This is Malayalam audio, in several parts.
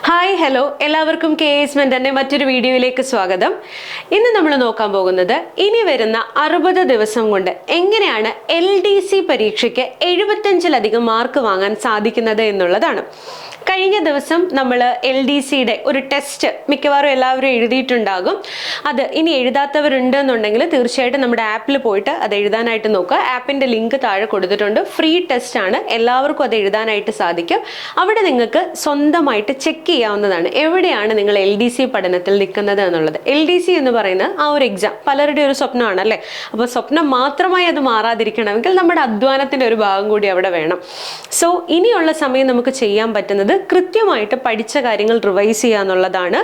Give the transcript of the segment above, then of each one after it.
ഹായ് ഹലോ എല്ലാവർക്കും KS മെന്ററിന്റെ മറ്റൊരു വീഡിയോയിലേക്ക് സ്വാഗതം. ഇന്ന് നമ്മൾ നോക്കാൻ പോകുന്നത് ഇനി വരുന്ന 60 ദിവസം കൊണ്ട് എങ്ങനെയാണ് LDC പരീക്ഷയ്ക്ക് 75-ലധികം മാർക്ക് വാങ്ങാൻ സാധിക്കുന്നത് എന്നുള്ളതാണ്. കഴിഞ്ഞ ദിവസം നമ്മൾ LDCയുടെ ഒരു ടെസ്റ്റ് മിക്കവാറും എല്ലാവരും എഴുതിയിട്ടുണ്ടാകും. അത് ഇനി എഴുതാത്തവരുണ്ടെന്നുണ്ടെങ്കിൽ തീർച്ചയായിട്ടും നമ്മുടെ ആപ്പിൽ പോയിട്ട് അത് എഴുതാനായിട്ട് നോക്കുക. ആപ്പിന്റെ ലിങ്ക് താഴെ കൊടുത്തിട്ടുണ്ട്. ഫ്രീ ടെസ്റ്റ് ആണ്, എല്ലാവർക്കും അത് എഴുതാനായിട്ട് സാധിക്കും. അവിടെ നിങ്ങൾക്ക് സ്വന്തമായിട്ട് ചെക്ക് ചെയ്യാവുന്നതാണ് എവിടെയാണ് നിങ്ങൾ LDC പഠനത്തിൽ നിൽക്കുന്നത് എന്നുള്ളത്. LDC എന്ന് പറയുന്ന ആ ഒരു എക്സാം പലരുടെ ഒരു സ്വപ്നമാണ് അല്ലേ. അപ്പോൾ സ്വപ്നം മാത്രമായി അത് മാറാതിരിക്കണമെങ്കിൽ നമ്മുടെ അധ്വാനത്തിന്റെ ഒരു ഭാഗം കൂടി അവിടെ വേണം. സോ ഇനിയുള്ള സമയം നമുക്ക് ചെയ്യാൻ പറ്റുന്നത് കൃത്യമായിട്ട് പഠിച്ച കാര്യങ്ങൾ റിവൈസ് ചെയ്യുക എന്നുള്ളതാണ്.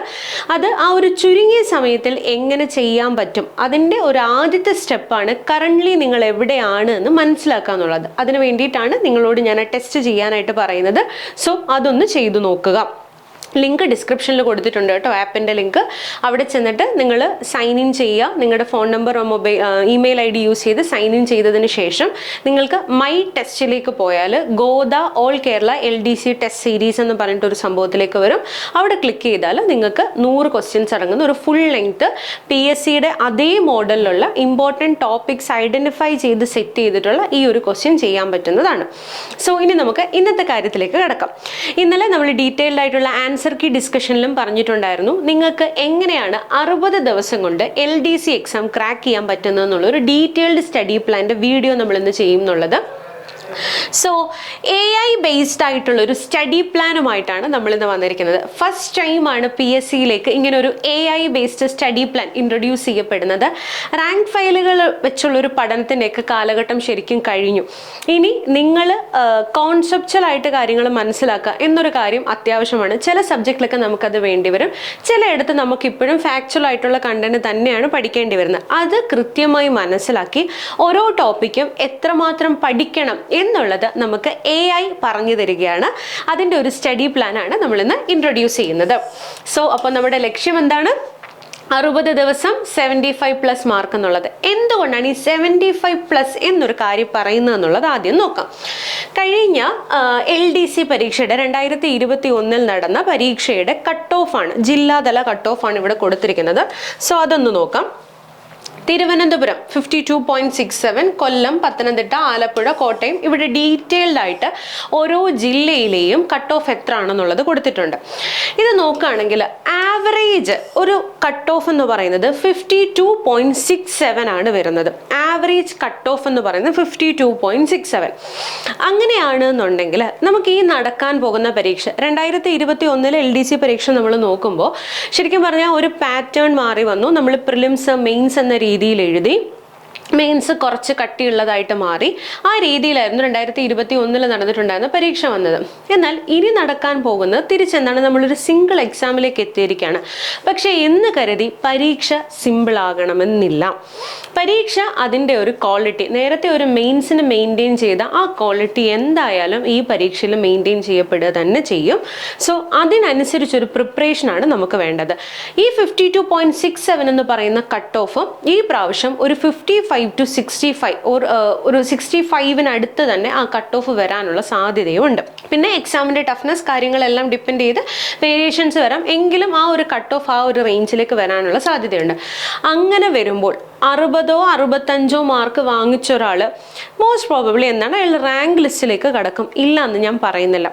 അത് ആ ഒരു ചുരുങ്ങിയ സമയത്തിൽ എങ്ങനെ ചെയ്യാൻ പറ്റും അതിൻ്റെ ഒരു ആദ്യത്തെ സ്റ്റെപ്പാണ് കറൻ്റ്ലി നിങ്ങൾ എവിടെയാണ് എന്ന് മനസ്സിലാക്കുക എന്നുള്ളത്. അതിന് വേണ്ടിയിട്ടാണ് നിങ്ങളോട് ഞാൻ ടെസ്റ്റ് ചെയ്യാനായിട്ട് പറയുന്നത്. സോ അതൊന്ന് ചെയ്തു നോക്കുക. ലിങ്ക് ഡിസ്ക്രിപ്ഷനിൽ കൊടുത്തിട്ടുണ്ട് കേട്ടോ, ആപ്പിൻ്റെ ലിങ്ക്. അവിടെ ചെന്നിട്ട് നിങ്ങൾ സൈൻ ഇൻ ചെയ്യുക. നിങ്ങളുടെ phone number email ID use ചെയ്ത് സൈൻ ഇൻ ചെയ്തതിന് ശേഷം നിങ്ങൾക്ക് മൈ ടെസ്റ്റിലേക്ക് പോയാൽ ഗോദ all Kerala LDC test series എന്ന് പറഞ്ഞിട്ടൊരു സംഭവത്തിലേക്ക് വരും. അവിടെ ക്ലിക്ക് ചെയ്താൽ നിങ്ങൾക്ക് 100 ക്വസ്റ്റ്യൻസ് അടങ്ങുന്ന ഒരു ഫുൾ ലെങ്ത് PSCയുടെ അതേ മോഡലിലുള്ള ഇമ്പോർട്ടൻറ്റ് ടോപ്പിക്സ് ഐഡൻറ്റിഫൈ ചെയ്ത് സെറ്റ് ചെയ്തിട്ടുള്ള ഈ ഒരു ക്വസ്റ്റ്യൻ ചെയ്യാൻ പറ്റുന്നതാണ്. സോ ഇനി നമുക്ക് ഇന്നത്തെ കാര്യത്തിലേക്ക് കിടക്കാം. ഇന്നലെ നമ്മൾ ഡീറ്റെയിൽഡ് ആയിട്ടുള്ള ആൻസർ കീ ഡിസ്കഷനിലും പറഞ്ഞിട്ടുണ്ടായിരുന്നു നിങ്ങൾക്ക് എങ്ങനെയാണ് 60 ദിവസം കൊണ്ട് LDC എക്സാം ക്രാക്ക് ചെയ്യാൻ പറ്റുന്നത് എന്നുള്ളൊരു ഡീറ്റെയിൽഡ് സ്റ്റഡി പ്ലാൻ്റെ വീഡിയോ നമ്മൾ ഇന്ന് ചെയ്യും എന്നുള്ളത്. സോ AI ബേസ്ഡ് ആയിട്ടുള്ള ഒരു സ്റ്റഡി പ്ലാനുമായിട്ടാണ് നമ്മളിന്ന് വന്നിരിക്കുന്നത്. ഫസ്റ്റ് ടൈമാണ് PSCയിലേക്ക് ഇങ്ങനെ ഒരു AI based study plan introduce ചെയ്യപ്പെടുന്നത്. റാങ്ക് ഫയലുകൾ വെച്ചുള്ളൊരു പഠനത്തിൻ്റെയൊക്കെ കാലഘട്ടം ശരിക്കും കഴിഞ്ഞു. ഇനി നിങ്ങൾ കോൺസെപ്ച്വലായിട്ട് കാര്യങ്ങൾ മനസ്സിലാക്കുക എന്നൊരു കാര്യം അത്യാവശ്യമാണ്. ചില സബ്ജക്റ്റിലൊക്കെ നമുക്കത് വേണ്ടി വരും. ചിലയിടത്ത് നമുക്കിപ്പോഴും ഫാക്ച്വൽ ആയിട്ടുള്ള കണ്ടന്റ് തന്നെയാണ് പഠിക്കേണ്ടി വരുന്നത്. അത് കൃത്യമായി മനസ്സിലാക്കി ഓരോ ടോപ്പിക്കും എത്രമാത്രം പഠിക്കണം എന്നുള്ളത് നമുക്ക് AI പറഞ്ഞു തരികയാണ്. അതിൻ്റെ ഒരു സ്റ്റഡി പ്ലാനാണ് നമ്മളിന്ന് ഇൻട്രൊഡ്യൂസ് ചെയ്യുന്നത്. സോ അപ്പോൾ നമ്മുടെ ലക്ഷ്യം എന്താണ്? 60 ദിവസം 75+ മാർക്ക് എന്നുള്ളത്. എന്തുകൊണ്ടാണ് ഈ 75+ എന്നൊരു കാര്യം പറയുന്നത് എന്നുള്ളത് ആദ്യം നോക്കാം. കഴിഞ്ഞ LDC പരീക്ഷയുടെ 2021 നടന്ന പരീക്ഷയുടെ കട്ട് ഓഫ് ആണ്, ജില്ലാതല കട്ട് ഓഫ് ആണ് ഇവിടെ കൊടുത്തിരിക്കുന്നത്. സോ അതൊന്ന് നോക്കാം. തിരുവനന്തപുരം 52.67, കൊല്ലം, പത്തനംതിട്ട, ആലപ്പുഴ, കോട്ടയം, ഇവിടെ ഡീറ്റെയിൽഡ് ആയിട്ട് ഓരോ ജില്ലയിലെയും കട്ട് ഓഫ് എത്ര ആണെന്നുള്ളത് കൊടുത്തിട്ടുണ്ട്. ഇത് നോക്കുകയാണെങ്കിൽ ആവറേജ് ഒരു കട്ട് ഓഫ് എന്ന് പറയുന്നത് 52.67 ആണ് വരുന്നത്. ആവറേജ് കട്ട് ഓഫ് എന്ന് പറയുന്നത് 52.67. അങ്ങനെയാണെന്നുണ്ടെങ്കിൽ നമുക്ക് ഈ നടക്കാൻ പോകുന്ന പരീക്ഷ 2021 LDC പരീക്ഷ നമ്മൾ നോക്കുമ്പോൾ ശരിക്കും പറഞ്ഞാൽ ഒരു പാറ്റേൺ മാറി വന്നു. നമ്മൾ പ്രിലിംസ് മെയിൻസ് എന്ന രീതിയിൽ എഴുതി, മെയിൻസ് കുറച്ച് കട്ടിയുള്ളതായിട്ട് മാറി. ആ രീതിയിലായിരുന്നു 2021 നടന്നിട്ടുണ്ടായിരുന്ന പരീക്ഷ വന്നത്. എന്നാൽ ഇനി നടക്കാൻ പോകുന്നത് തിരിച്ചെന്താണ്, നമ്മളൊരു സിംഗിൾ എക്സാമിലേക്ക് എത്തിയിരിക്കുകയാണ്. പക്ഷേ എന്ന് കരുതി പരീക്ഷ സിമ്പിൾ ആകണമെന്നില്ല. പരീക്ഷ അതിൻ്റെ ഒരു ക്വാളിറ്റി, നേരത്തെ ഒരു മെയിൻസിന് മെയിൻറ്റെയിൻ ചെയ്ത ആ ക്വാളിറ്റി എന്തായാലും ഈ പരീക്ഷയിൽ മെയിൻറ്റെയിൻ ചെയ്യപ്പെടുക തന്നെ ചെയ്യും. സോ അതിനനുസരിച്ചൊരു പ്രിപ്പറേഷനാണ് നമുക്ക് വേണ്ടത്. ഈ 52.67 എന്ന് പറയുന്ന കട്ട് ഓഫ് ഈ പ്രാവശ്യം ഒരു 55 to 65 ഒരു 65-നടുത്ത് തന്നെ ആ കട്ട് ഓഫ് വരാനുള്ള സാധ്യതയുണ്ട്. പിന്നെ എക്സാമിൻ്റെ ടഫ്നെസ് കാര്യങ്ങളെല്ലാം ഡിപ്പെൻഡ് ചെയ്ത് വേരിയേഷൻസ് വരാം. എങ്കിലും ആ ഒരു കട്ട് ഓഫ് ആ ഒരു റേഞ്ചിലേക്ക് വരാനുള്ള സാധ്യതയുണ്ട്. അങ്ങനെ വരുമ്പോൾ 60 or 65 മാർക്ക് വാങ്ങിച്ച ഒരാൾ മോസ്റ്റ് പ്രോബബ്ലി എന്താണ് അയാൾ റാങ്ക് ലിസ്റ്റിലേക്ക് കടക്കും. ഇല്ല എന്ന് ഞാൻ പറയുന്നില്ല.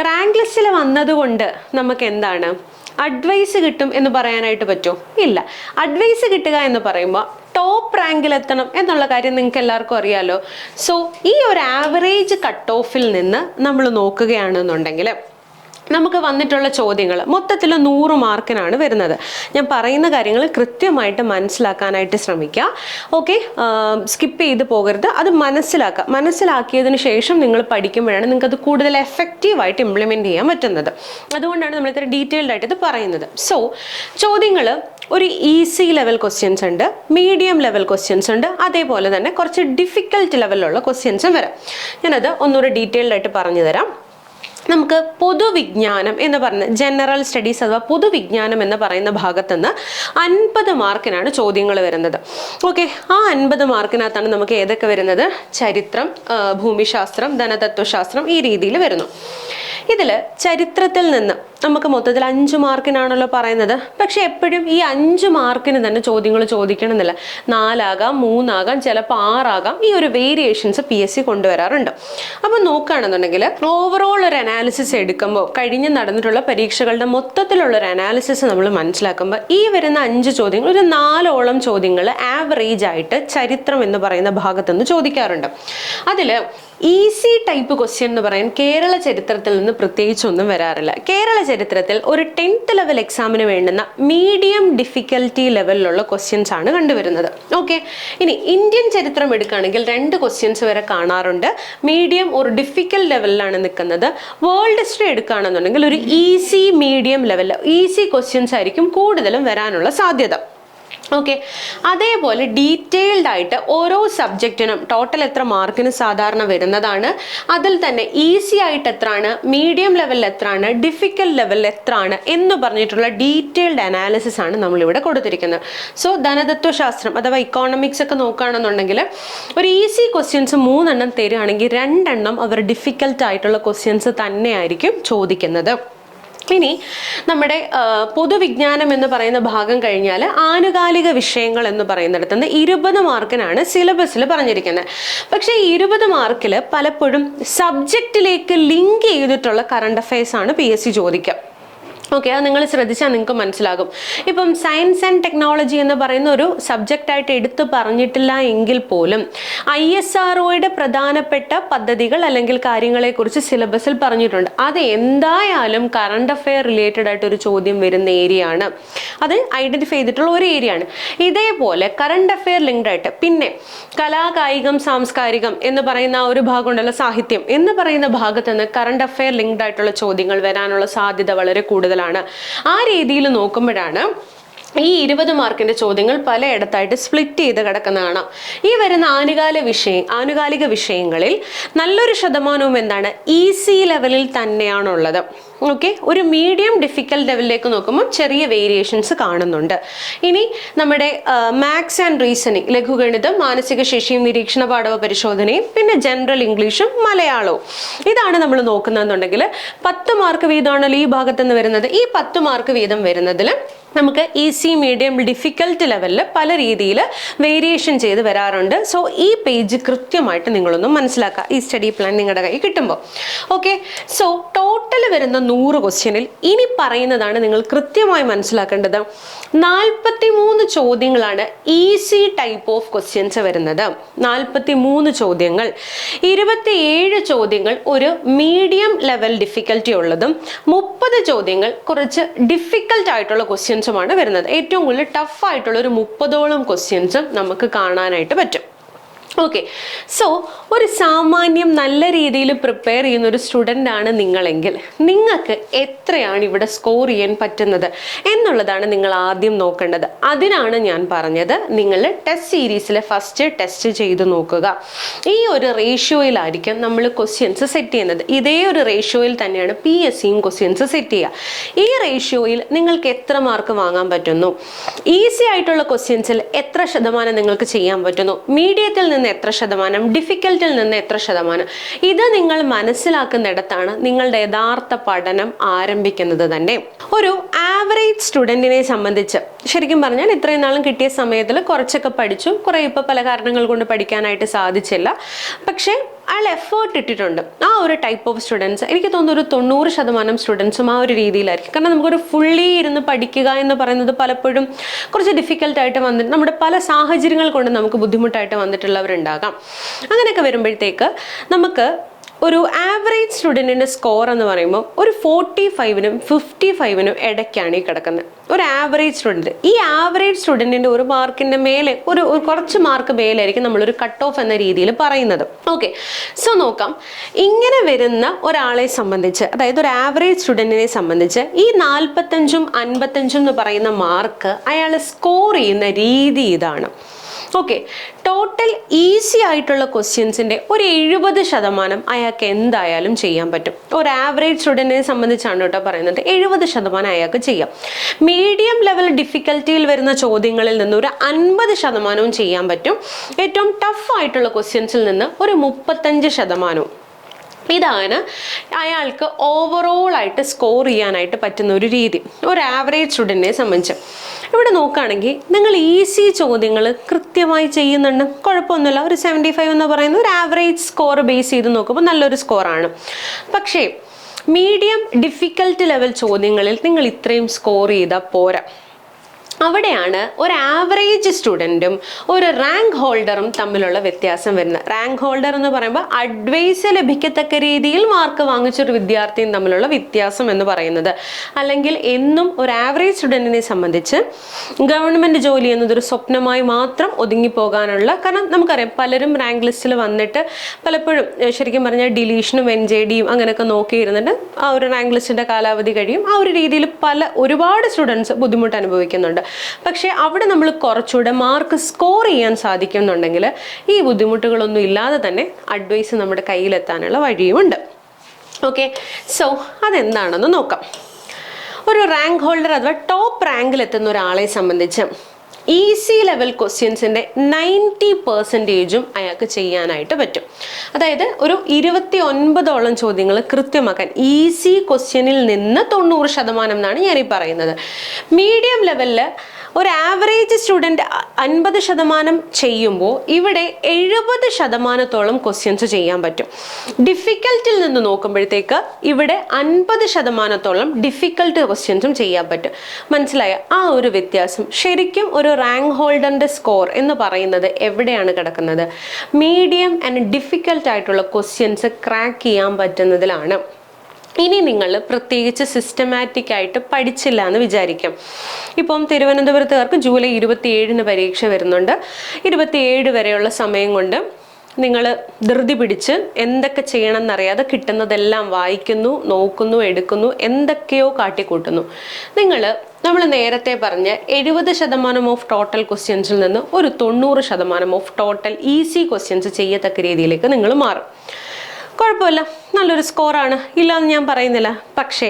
റാങ്ക് ലിസ്റ്റിൽ വന്നതുകൊണ്ട് നമുക്ക് എന്താണ് അഡ്വൈസ് കിട്ടും എന്ന് പറയാനായിട്ട് പറ്റുമോ? ഇല്ല. അഡ്വൈസ് കിട്ടുക എന്ന് പറയുമ്പോൾ ടോപ്പ് റാങ്കിൽ എത്തണം എന്നുള്ള കാര്യം നിങ്ങൾക്ക് എല്ലാവർക്കും അറിയാലോ. സോ ഈ ഒരു ആവറേജ് കട്ട് ഓഫിൽ നിന്ന് നമ്മൾ നോക്കുകയാണെന്നുണ്ടെങ്കിൽ നമുക്ക് വന്നിട്ടുള്ള ചോദ്യങ്ങൾ മൊത്തത്തിൽ 100 മാർക്കിനാണ് വരുന്നത്. ഞാൻ പറയുന്ന കാര്യങ്ങൾ കൃത്യമായിട്ട് മനസ്സിലാക്കാനായിട്ട് ശ്രമിക്കുക. ഓക്കെ, സ്കിപ്പ് ചെയ്ത് പോകരുത്. അത് മനസ്സിലാക്കിയതിന് ശേഷം നിങ്ങൾ പഠിക്കുമ്പോഴാണ് നിങ്ങൾക്ക് അത് കൂടുതൽ എഫക്റ്റീവായിട്ട് ഇംപ്ലിമെൻറ്റ് ചെയ്യാൻ പറ്റുന്നത്. അതുകൊണ്ടാണ് നമ്മൾ ഇത്ര ഡീറ്റെയിൽഡ് ആയിട്ട് ഇത് പറയുന്നത്. സോ ചോദ്യങ്ങൾ ഒരു ഈസി ലെവൽ ക്വസ്റ്റ്യൻസ് ഉണ്ട്, മീഡിയം ലെവൽ ക്വസ്റ്റ്യൻസ് ഉണ്ട്, അതേപോലെ തന്നെ കുറച്ച് ഡിഫിക്കൽട്ട് ലെവലിലുള്ള ക്വസ്റ്റ്യൻസും വരാം. ഞാനത് ഒന്നുകൂടെ ഡീറ്റെയിൽഡ് ആയിട്ട് പറഞ്ഞു തരാം. നമുക്ക് പൊതുവിജ്ഞാനം എന്ന് പറയുന്ന ജനറൽ സ്റ്റഡീസ് അഥവാ പൊതുവിജ്ഞാനം എന്ന് പറയുന്ന ഭാഗത്ത് നിന്ന് 50 മാർക്കിനാണ് ചോദ്യങ്ങൾ വരുന്നത്. ഓക്കെ, ആ 50 മാർക്കിനകത്താണ് നമുക്ക് ഏതൊക്കെ വരുന്നത്? ചരിത്രം, ഭൂമിശാസ്ത്രം, ധനതത്വശാസ്ത്രം, ഈ രീതിയിൽ വരുന്നു. ഇതിൽ ചരിത്രത്തിൽ നിന്ന് നമുക്ക് മൊത്തത്തിൽ 5 മാർക്കിനാണല്ലോ പറയുന്നത്. പക്ഷെ എപ്പോഴും ഈ 5 മാർക്കിന് തന്നെ ചോദ്യങ്ങൾ ചോദിക്കണമെന്നില്ല. 4 ആകാം, 3 ആകാം, ചിലപ്പോൾ 6 ആകാം. ഈ ഒരു വേരിയേഷൻസ് PSC കൊണ്ടുവരാറുണ്ട്. അപ്പം നോക്കുകയാണെന്നുണ്ടെങ്കിൽ ഓവറോൾ ഒരു അനാലിസിസ് എടുക്കുമ്പോൾ കഴിഞ്ഞ് നടന്നിട്ടുള്ള പരീക്ഷകളുടെ മൊത്തത്തിലുള്ള ഒരു അനാലിസിസ് നമ്മൾ മനസ്സിലാക്കുമ്പോൾ ഈ വരുന്ന 5 ചോദ്യങ്ങൾ ഒരു 4ഓളം ചോദ്യങ്ങൾ ആവറേജ് ആയിട്ട് ചരിത്രം എന്ന് പറയുന്ന ഭാഗത്തുനിന്ന് ചോദിക്കാറുണ്ട്. അതിൽ ഈസി ടൈപ്പ് ക്വസ്റ്റ്യൻ എന്ന് പറയാൻ കേരള ചരിത്രത്തിൽ നിന്ന് പ്രത്യേകിച്ചൊന്നും വരാറില്ല. കേരള ചരിത്രത്തിൽ ഒരു 10th ലെവൽ എക്സാമിന് വേണ്ടുന്ന മീഡിയം ഡിഫിക്കൽറ്റി ലെവലിലുള്ള ക്വസ്റ്റ്യൻസ് ആണ് കണ്ടുവരുന്നത്. ഓക്കെ, ഇനി ഇന്ത്യൻ ചരിത്രം എടുക്കുകയാണെങ്കിൽ 2 ക്വസ്റ്റ്യൻസ് വരെ കാണാറുണ്ട്. മീഡിയം ഒരു ഡിഫിക്കൽട്ട് ലെവലിലാണ് നിൽക്കുന്നത്. വേൾഡ് ഹിസ്റ്ററി എടുക്കുകയാണെന്നുണ്ടെങ്കിൽ ഒരു easy medium level easy questions ആയിരിക്കും കൂടുതലും വരാനുള്ള സാധ്യത. ഓക്കെ, അതേപോലെ ഡീറ്റെയിൽഡ് ആയിട്ട് ഓരോ സബ്ജക്റ്റിനും ടോട്ടൽ എത്ര മാർക്കിന് സാധാരണ വരുന്നതാണ്, അതിൽ തന്നെ ഈസി ആയിട്ട് എത്രയാണ്, മീഡിയം ലെവലിൽ എത്രയാണ്, ഡിഫിക്കൽട്ട് ലെവലിൽ എത്രയാണ് എന്ന് പറഞ്ഞിട്ടുള്ള ഡീറ്റെയിൽഡ് അനാലിസിസ് ആണ് നമ്മളിവിടെ കൊടുത്തിരിക്കുന്നത്. സോ ധനതത്വശാസ്ത്രം അഥവാ ഇക്കോണമിക്സ് ഒക്കെ നോക്കുകയാണെന്നുണ്ടെങ്കിൽ ഒരു ഈസി ക്വസ്റ്റ്യൻസ് 3 എണ്ണം തരികയാണെങ്കിൽ 2 എണ്ണം അവർ ഡിഫിക്കൽട്ട് ആയിട്ടുള്ള ക്വസ്റ്റ്യൻസ് തന്നെയായിരിക്കും ചോദിക്കുന്നത്. ഇനി നമ്മുടെ പൊതുവിജ്ഞാനം എന്ന് പറയുന്ന ഭാഗം കഴിഞ്ഞാൽ ആനുകാലിക വിഷയങ്ങൾ എന്ന് പറയുന്നിടത്ത് നിന്ന് 20 മാർക്കിനാണ് സിലബസിൽ പറഞ്ഞിരിക്കുന്നത്. പക്ഷേ ഈ 20 മാർക്കിൽ പലപ്പോഴും സബ്ജക്റ്റിലേക്ക് ലിങ്ക് ചെയ്തിട്ടുള്ള കറണ്ട് അഫയേഴ്സ് ആണ് PSC ചോദിക്കുക. ഓക്കെ, അത് നിങ്ങൾ ശ്രദ്ധിച്ചാൽ നിങ്ങൾക്ക് മനസ്സിലാകും. ഇപ്പം സയൻസ് ആൻഡ് ടെക്നോളജി എന്ന് പറയുന്ന ഒരു സബ്ജക്റ്റായിട്ട് എടുത്തു പറഞ്ഞിട്ടില്ല എങ്കിൽ പോലും ISROയുടെ പ്രധാനപ്പെട്ട പദ്ധതികൾ അല്ലെങ്കിൽ കാര്യങ്ങളെക്കുറിച്ച് സിലബസിൽ പറഞ്ഞിട്ടുണ്ട്. അത് എന്തായാലും കറണ്ട് അഫെയർ റിലേറ്റഡ് ആയിട്ട് ഒരു ചോദ്യം വരുന്ന ഏരിയ ആണ്. അത് ഐഡന്റിഫൈ ചെയ്തിട്ടുള്ള ഒരു ഏരിയ ആണ്. ഇതേപോലെ കറണ്ട് അഫെയർ ലിങ്ക്ഡ് ആയിട്ട് പിന്നെ കലാകായികം സാംസ്കാരികം എന്ന് പറയുന്ന ആ ഒരു ഭാഗം ഉണ്ടല്ലോ, സാഹിത്യം എന്ന് പറയുന്ന ഭാഗത്ത് നിന്ന് കറണ്ട് അഫെയർ ലിങ്ക്ഡ് ആയിട്ടുള്ള ചോദ്യങ്ങൾ വരാനുള്ള സാധ്യത വളരെ കൂടുതലാണ്. ആ രീതിയിൽ നോക്കുമ്പോഴാണ് ഈ 20 മാർക്കിന്റെ ചോദ്യങ്ങൾ പലയിടത്തായിട്ട് സ്പ്ലിറ്റ് ചെയ്ത് കിടക്കുന്ന കാണാം. ഈ വരുന്ന ആനുകാലിക വിഷയങ്ങളിൽ നല്ലൊരു ശതമാനവും എന്താണ് ഈസി ലെവലിൽ തന്നെയാണുള്ളത്. ഓക്കെ, ഒരു മീഡിയം ഡിഫിക്കൽട്ട് ലെവലിലേക്ക് നോക്കുമ്പോൾ ചെറിയ വേരിയേഷൻസ് കാണുന്നുണ്ട്. ഇനി നമ്മുടെ മാത്സ് ആൻഡ് റീസണിങ്, ലഘുഗണിതം, മാനസിക ശേഷിയും നിരീക്ഷണ പാഠവ പരിശോധനയും പിന്നെ ജനറൽ ഇംഗ്ലീഷും മലയാളവും, ഇതാണ് നമ്മൾ നോക്കുന്നതെന്നുണ്ടെങ്കിൽ 10 മാർക്ക് വീതമാണല്ലോ ഈ ഭാഗത്തുനിന്ന് വരുന്നത്. ഈ 10 മാർക്ക് വീതം വരുന്നതിൽ നമുക്ക് ഈസി മീഡിയം ഡിഫിക്കൽട്ട് ലെവലിൽ പല രീതിയിൽ വേരിയേഷൻ ചെയ്ത് വരാറുണ്ട്. സോ ഈ പേജ് കൃത്യമായിട്ട് നിങ്ങളൊന്ന് മനസ്സിലാക്കുക ഈ സ്റ്റഡി പ്ലാൻ നിങ്ങളുടെ കയ്യിൽ കിട്ടുമ്പോൾ. ഓക്കെ, സോ ടോട്ടൽ വരുന്ന 100 ക്വസ്റ്റ്യനിൽ ഇനി പറയുന്നതാണ് നിങ്ങൾ കൃത്യമായി മനസ്സിലാക്കേണ്ടത്. 43 ചോദ്യങ്ങളാണ് ഈസി ടൈപ്പ് ഓഫ് ക്വസ്റ്റ്യൻസ് വരുന്നത്. 43 ചോദ്യങ്ങൾ, 27 ചോദ്യങ്ങൾ ഒരു മീഡിയം ലെവൽ ഡിഫിക്കൽറ്റി ഉള്ളതും 30 ചോദ്യങ്ങൾ കുറച്ച് ഡിഫിക്കൽട്ട് ആയിട്ടുള്ള ക്വസ്റ്റ്യൻസുമാണ് വരുന്നത്. ഏറ്റവും കൂടുതൽ ടഫ് ആയിട്ടുള്ള ഒരു 30ഓളം ക്വസ്റ്റ്യൻസും നമുക്ക് കാണാനായിട്ട് പറ്റും. ഓക്കെ, സോ ഒരു സാമാന്യം നല്ല രീതിയിൽ പ്രിപ്പയർ ചെയ്യുന്ന ഒരു സ്റ്റുഡൻ്റ് ആണ് നിങ്ങളെങ്കിൽ നിങ്ങൾക്ക് എത്രയാണ് ഇവിടെ സ്കോർ ചെയ്യാൻ പറ്റുന്നത് എന്നുള്ളതാണ് നിങ്ങൾ ആദ്യം നോക്കേണ്ടത്. അതിനാണ് ഞാൻ പറഞ്ഞത് നിങ്ങൾ ടെസ്റ്റ് സീരീസിലെ ഫസ്റ്റ് ടെസ്റ്റ് ചെയ്ത് നോക്കുക. ഈ ഒരു റേഷ്യോയിലായിരിക്കും നമ്മൾ ക്വസ്റ്റ്യൻസ് സെറ്റ് ചെയ്യുന്നത്. ഇതേ ഒരു റേഷ്യോയിൽ തന്നെയാണ് PSCയും ക്വസ്റ്റ്യൻസ് സെറ്റ് ചെയ്യുക. ഈ റേഷ്യോയിൽ നിങ്ങൾക്ക് എത്ര മാർക്ക് വാങ്ങാൻ പറ്റുന്നു, ഈസി ആയിട്ടുള്ള ക്വസ്റ്റ്യൻസിൽ എത്ര ശതമാനം നിങ്ങൾക്ക് ചെയ്യാൻ പറ്റുന്നു, മീഡിയത്തിൽ നിന്ന് എത്ര ശതമാനം, ഡിഫിക്കൽട്ടിൽ നിന്ന് എത്ര ശതമാനം, ഇത് നിങ്ങൾ മനസ്സിലാക്കുന്നിടത്താണ് നിങ്ങളുടെ യഥാർത്ഥ പഠനം ആരംഭിക്കുന്നത് തന്നെ. ഒരു ആവറേജ് സ്റ്റുഡൻറ്റിനെ സംബന്ധിച്ച് ശരിക്കും പറഞ്ഞാൽ ഇത്രയും നാളും കിട്ടിയ സമയത്തിൽ കുറച്ചൊക്കെ പഠിച്ചു, കുറേ ഇപ്പോൾ പല കാരണങ്ങൾ കൊണ്ട് പഠിക്കാനായിട്ട് സാധിച്ചില്ല. പക്ഷേ അയാൾ എഫേർട്ട് ഇട്ടിട്ടുണ്ട്. ആ ഒരു ടൈപ്പ് ഓഫ് സ്റ്റുഡൻസ് എനിക്ക് തോന്നുന്നു ഒരു 90% സ്റ്റുഡൻസും ആ ഒരു രീതിയിലായിരിക്കും. കാരണം നമുക്കൊരു ഫുള്ളി ഇരുന്ന് പഠിക്കുക എന്ന് പറയുന്നത് പലപ്പോഴും കുറച്ച് ഡിഫിക്കൽട്ടായിട്ട് വന്നിട്ട് നമ്മുടെ പല സാഹചര്യങ്ങൾ കൊണ്ട് നമുക്ക് ബുദ്ധിമുട്ടായിട്ട് വന്നിട്ടുള്ളവരുണ്ടാകാം. അങ്ങനെയൊക്കെ വരുമ്പോഴത്തേക്ക് നമുക്ക് ഒരു ആവറേജ് സ്റ്റുഡൻറ്റിൻ്റെ സ്കോർ എന്ന് പറയുമ്പോൾ ഒരു 45-നും 55-നും ഇടയ്ക്കാണ് ഈ കിടക്കുന്നത്. ഒരു ആവറേജ് സ്റ്റുഡൻറ്റ്, ഈ ആവറേജ് സ്റ്റുഡൻറ്റിൻ്റെ ഒരു മാർക്കിൻ്റെ മേലെ ഒരു കുറച്ച് മാർക്ക് മേലായിരിക്കും നമ്മളൊരു കട്ട് ഓഫ് എന്ന രീതിയിൽ പറയുന്നത്. ഓക്കെ, സോ നോക്കാം. ഇങ്ങനെ വരുന്ന ഒരാളെ സംബന്ധിച്ച്, അതായത് ഒരു ആവറേജ് സ്റ്റുഡൻറ്റിനെ സംബന്ധിച്ച് ഈ 45-ഉം 55-ഉം എന്ന് പറയുന്ന മാർക്ക് അയാൾ സ്കോർ ചെയ്യുന്ന രീതി ഇതാണ്. ഓക്കെ, ടോട്ടൽ ഈസി ആയിട്ടുള്ള ക്വസ്റ്റ്യൻസിൻ്റെ ഒരു 70% അയാൾക്ക് എന്തായാലും ചെയ്യാൻ പറ്റും. ഒരു ആവറേജ് സ്റ്റുഡൻറ്റിനെ സംബന്ധിച്ചാണ് കേട്ടോ പറയുന്നത്. 70% അയാൾക്ക് ചെയ്യാം. മീഡിയം ലെവൽ ഡിഫിക്കൽറ്റിയിൽ വരുന്ന ചോദ്യങ്ങളിൽ നിന്ന് ഒരു 50% ചെയ്യാൻ പറ്റും. ഏറ്റവും ടഫ് ആയിട്ടുള്ള ക്വസ്റ്റ്യൻസിൽ നിന്ന് ഒരു 35%. ഇതാണ് അയാൾക്ക് ഓവറോൾ ആയിട്ട് സ്കോർ ചെയ്യാനായിട്ട് പറ്റുന്ന ഒരു രീതി, ഒരു ആവറേജ് സ്റ്റുഡൻറ്റിനെ സംബന്ധിച്ച്. ഇവിടെ നോക്കുകയാണെങ്കിൽ നിങ്ങൾ ഈസി ചോദ്യങ്ങൾ കൃത്യമായി ചെയ്യുന്നുണ്ട്, കുഴപ്പമൊന്നുമില്ല. ഒരു 75 എന്ന് പറയുന്ന ഒരു ആവറേജ് സ്കോർ ബേസ് ചെയ്ത് നോക്കുമ്പോൾ നല്ലൊരു സ്കോറാണ്. പക്ഷേ മീഡിയം ഡിഫിക്കൽട്ട് ലെവൽ ചോദ്യങ്ങളിൽ നിങ്ങൾ ഇത്രയും സ്കോർ ചെയ്താൽ പോരാ. അവിടെയാണ് ഒരു ആവറേജ് സ്റ്റുഡൻറ്റും ഒരു റാങ്ക് ഹോൾഡറും തമ്മിലുള്ള വ്യത്യാസം വരുന്നത്. റാങ്ക് ഹോൾഡർ എന്ന് പറയുമ്പോൾ അഡ്വൈസ് ലഭിക്കത്തക്ക രീതിയിൽ മാർക്ക് വാങ്ങിച്ചൊരു വിദ്യാർത്ഥിയും തമ്മിലുള്ള വ്യത്യാസം എന്ന് പറയുന്നത്. അല്ലെങ്കിൽ എന്നും ഒരു ആവറേജ് സ്റ്റുഡൻറ്റിനെ സംബന്ധിച്ച് ഗവൺമെൻറ് ജോലി എന്നതൊരു സ്വപ്നമായി മാത്രം ഒതുങ്ങിപ്പോകാനുള്ള, കാരണം നമുക്കറിയാം പലരും റാങ്ക് ലിസ്റ്റിൽ വന്നിട്ട് പലപ്പോഴും ശരിക്കും പറഞ്ഞാൽ ഡിലീഷനും NJDയും അങ്ങനെയൊക്കെ നോക്കിയിരുന്നിട്ട് ആ ഒരു റാങ്ക് ലിസ്റ്റിൻ്റെ കാലാവധി കഴിയും. ആ ഒരു രീതിയിൽ ഒരുപാട് സ്റ്റുഡൻസ് ബുദ്ധിമുട്ട് അനുഭവിക്കുന്നുണ്ട്. പക്ഷേ അവിടെ നമ്മൾ കുറച്ചുകൂടെ മാർക്ക് സ്കോർ ചെയ്യാൻ സാധിക്കുന്നുണ്ടെങ്കിൽ ഈ ബുദ്ധിമുട്ടുകളൊന്നും ഇല്ലാതെ തന്നെ അഡ്വൈസ് നമ്മുടെ കയ്യിലെത്താനുള്ള വഴിയുമുണ്ട്. ഓക്കെ, സോ അതെന്താണെന്ന് നോക്കാം. ഒരു റാങ്ക് ഹോൾഡർ അഥവാ ടോപ്പ് റാങ്കിൽ എത്തുന്ന ഒരാളെ സംബന്ധിച്ച് ഈസി ലെവൽ ക്വസ്റ്റ്യൻസിൻ്റെ 90% അയാൾക്ക് ചെയ്യാനായിട്ട് പറ്റും. അതായത് ഒരു 29ഓളം ചോദ്യങ്ങൾ കൃത്യമാക്കാൻ ഈസി ക്വസ്റ്റ്യനിൽ നിന്ന് 90% എന്നാണ് ഞാനീ പറയുന്നത്. മീഡിയം ലെവലിൽ ഒരു ആവറേജ് സ്റ്റുഡൻറ്റ് 50% ചെയ്യുമ്പോൾ ഇവിടെ 70%ഓളം ക്വസ്റ്റ്യൻസ് ചെയ്യാൻ പറ്റും. ഡിഫിക്കൽട്ടിൽ നിന്ന് നോക്കുമ്പോഴത്തേക്ക് ഇവിടെ 50%ഓളം ഡിഫിക്കൽട്ട് ക്വസ്റ്റ്യൻസും ചെയ്യാൻ പറ്റും. മനസ്സിലായ ആ ഒരു വ്യത്യാസം? ശരിക്കും ഒരു റാങ്ക് ഹോൾഡറിൻ്റെ സ്കോർ എന്ന് പറയുന്നത് എവിടെയാണ് കിടക്കുന്നത്? മീഡിയം ആൻഡ് ഡിഫിക്കൽട്ട് ആയിട്ടുള്ള ക്വസ്റ്റ്യൻസ് ക്രാക്ക് ചെയ്യാൻ പറ്റുന്നതിലാണ്. ഇനി നിങ്ങൾ പ്രത്യേകിച്ച് സിസ്റ്റമാറ്റിക് ആയിട്ട് പഠിച്ചില്ല എന്ന് വിചാരിക്കും. ഇപ്പം തിരുവനന്തപുരത്തുകാർക്ക് ജൂലൈ 27 പരീക്ഷ വരുന്നുണ്ട്. 27 വരെയുള്ള സമയം കൊണ്ട് നിങ്ങൾ ധൃതി പിടിച്ച് എന്തൊക്കെ ചെയ്യണം എന്നറിയാതെ കിട്ടുന്നതെല്ലാം വായിക്കുന്നു, നോക്കുന്നു, എടുക്കുന്നു, എന്തൊക്കെയോ കാട്ടിക്കൂട്ടുന്നു. നമ്മൾ നേരത്തെ പറഞ്ഞ 70% ഓഫ് ടോട്ടൽ ക്വസ്റ്റ്യൻസിൽ നിന്ന് ഒരു 90% ഓഫ് ടോട്ടൽ ഈസി ക്വസ്റ്റ്യൻസ് ചെയ്യത്തക്ക രീതിയിലേക്ക് നിങ്ങൾ മാറും. കുഴപ്പമില്ല, നല്ലൊരു സ്കോറാണ്, ഇല്ലയെന്ന് ഞാൻ പറയുന്നില്ല. പക്ഷേ